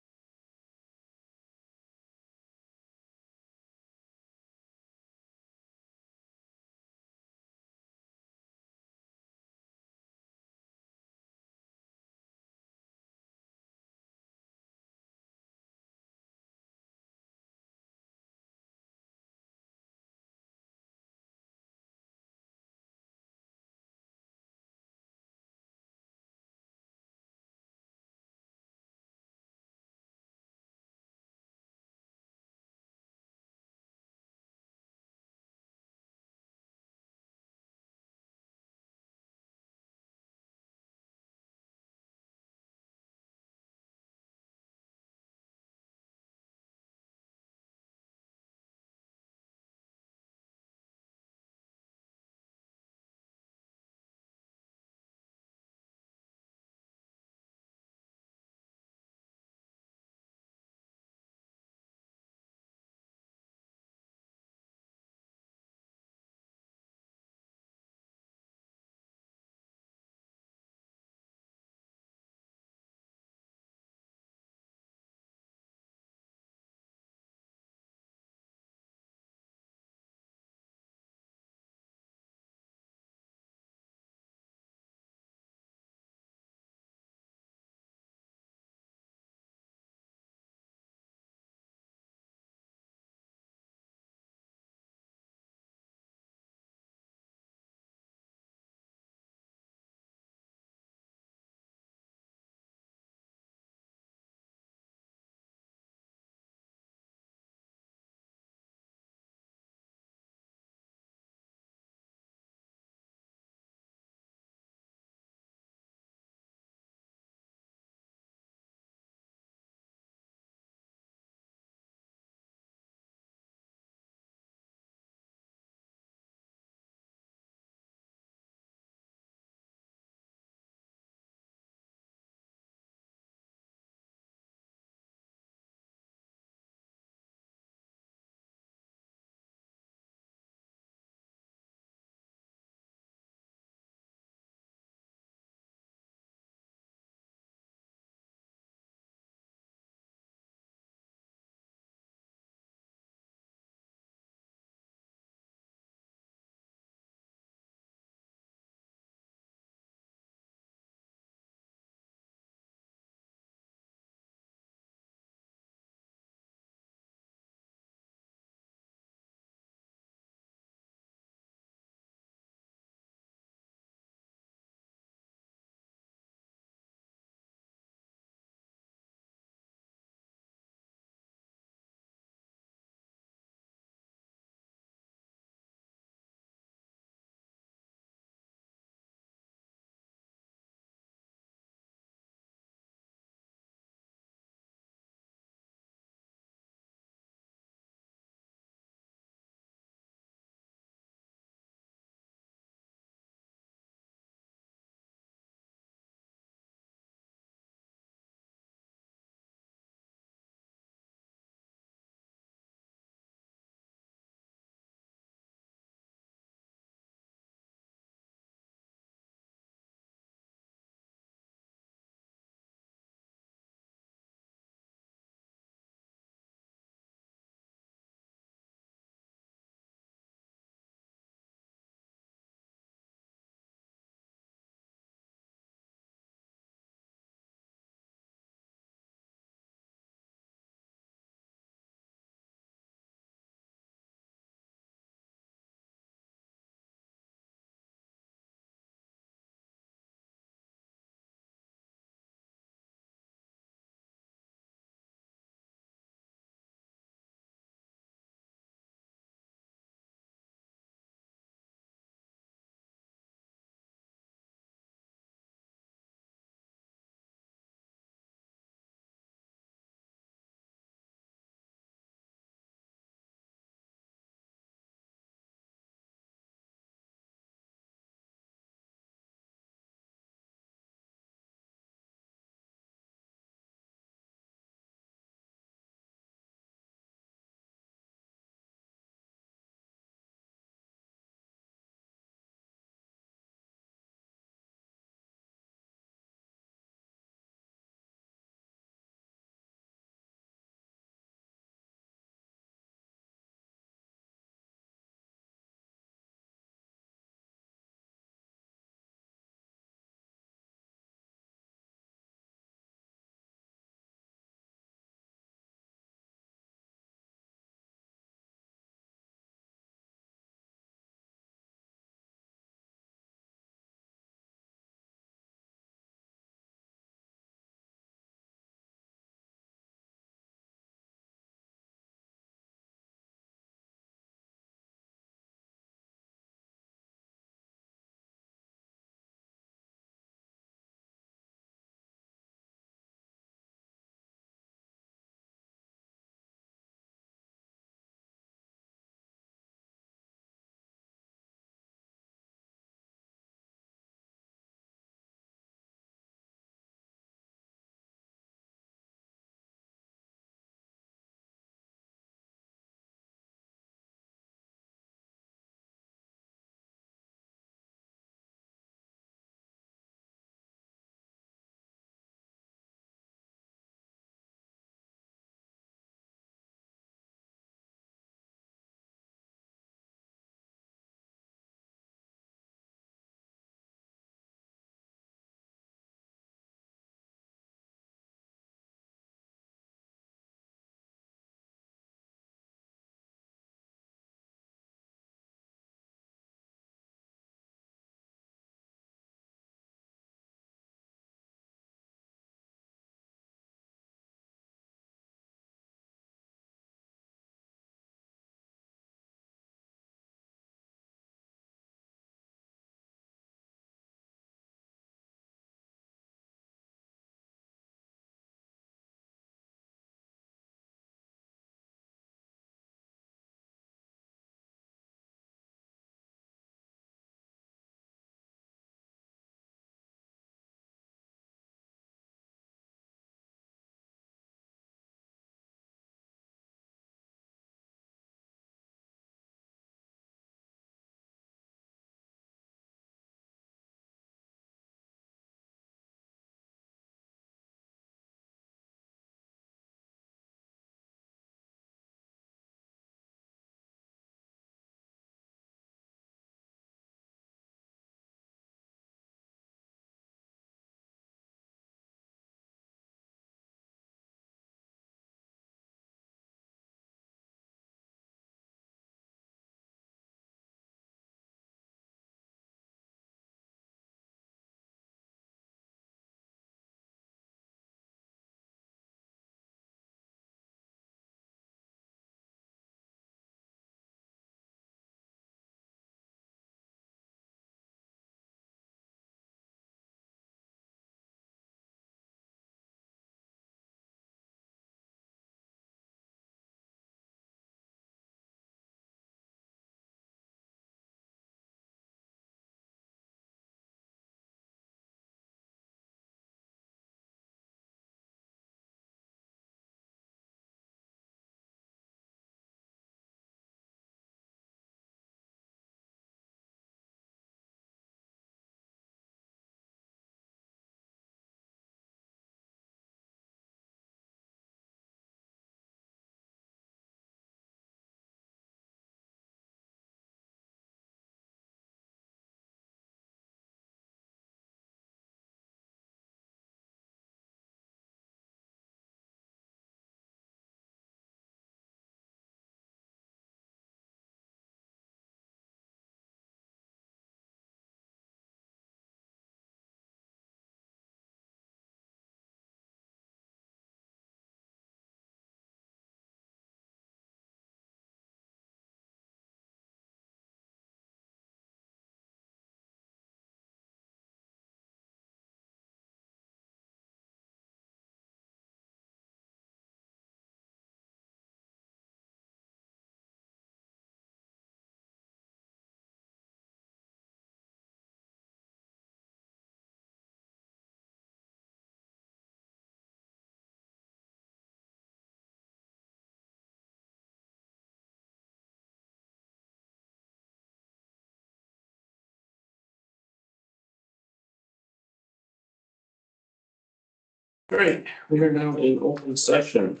All right, we are now in open session.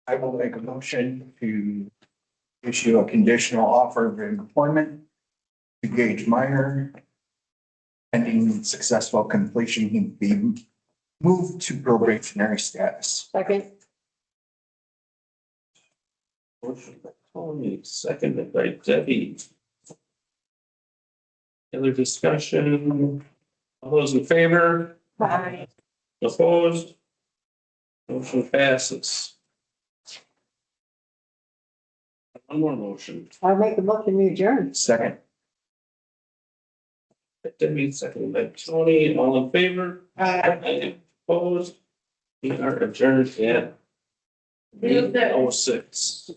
I will make a motion to issue a conditional offer of employment to Gage Meyer. Pending successful completion, he'd be moved to probationary status. Second, Motion by Tony, seconded by Debbie. Other discussion? All those in favor? Bye. Opposed? Motion passes. One more motion. I'll make a motion to adjourn. Second. Debbie, seconded by Tony, all in favor? Aye. Opposed? We are adjourned at 8:06.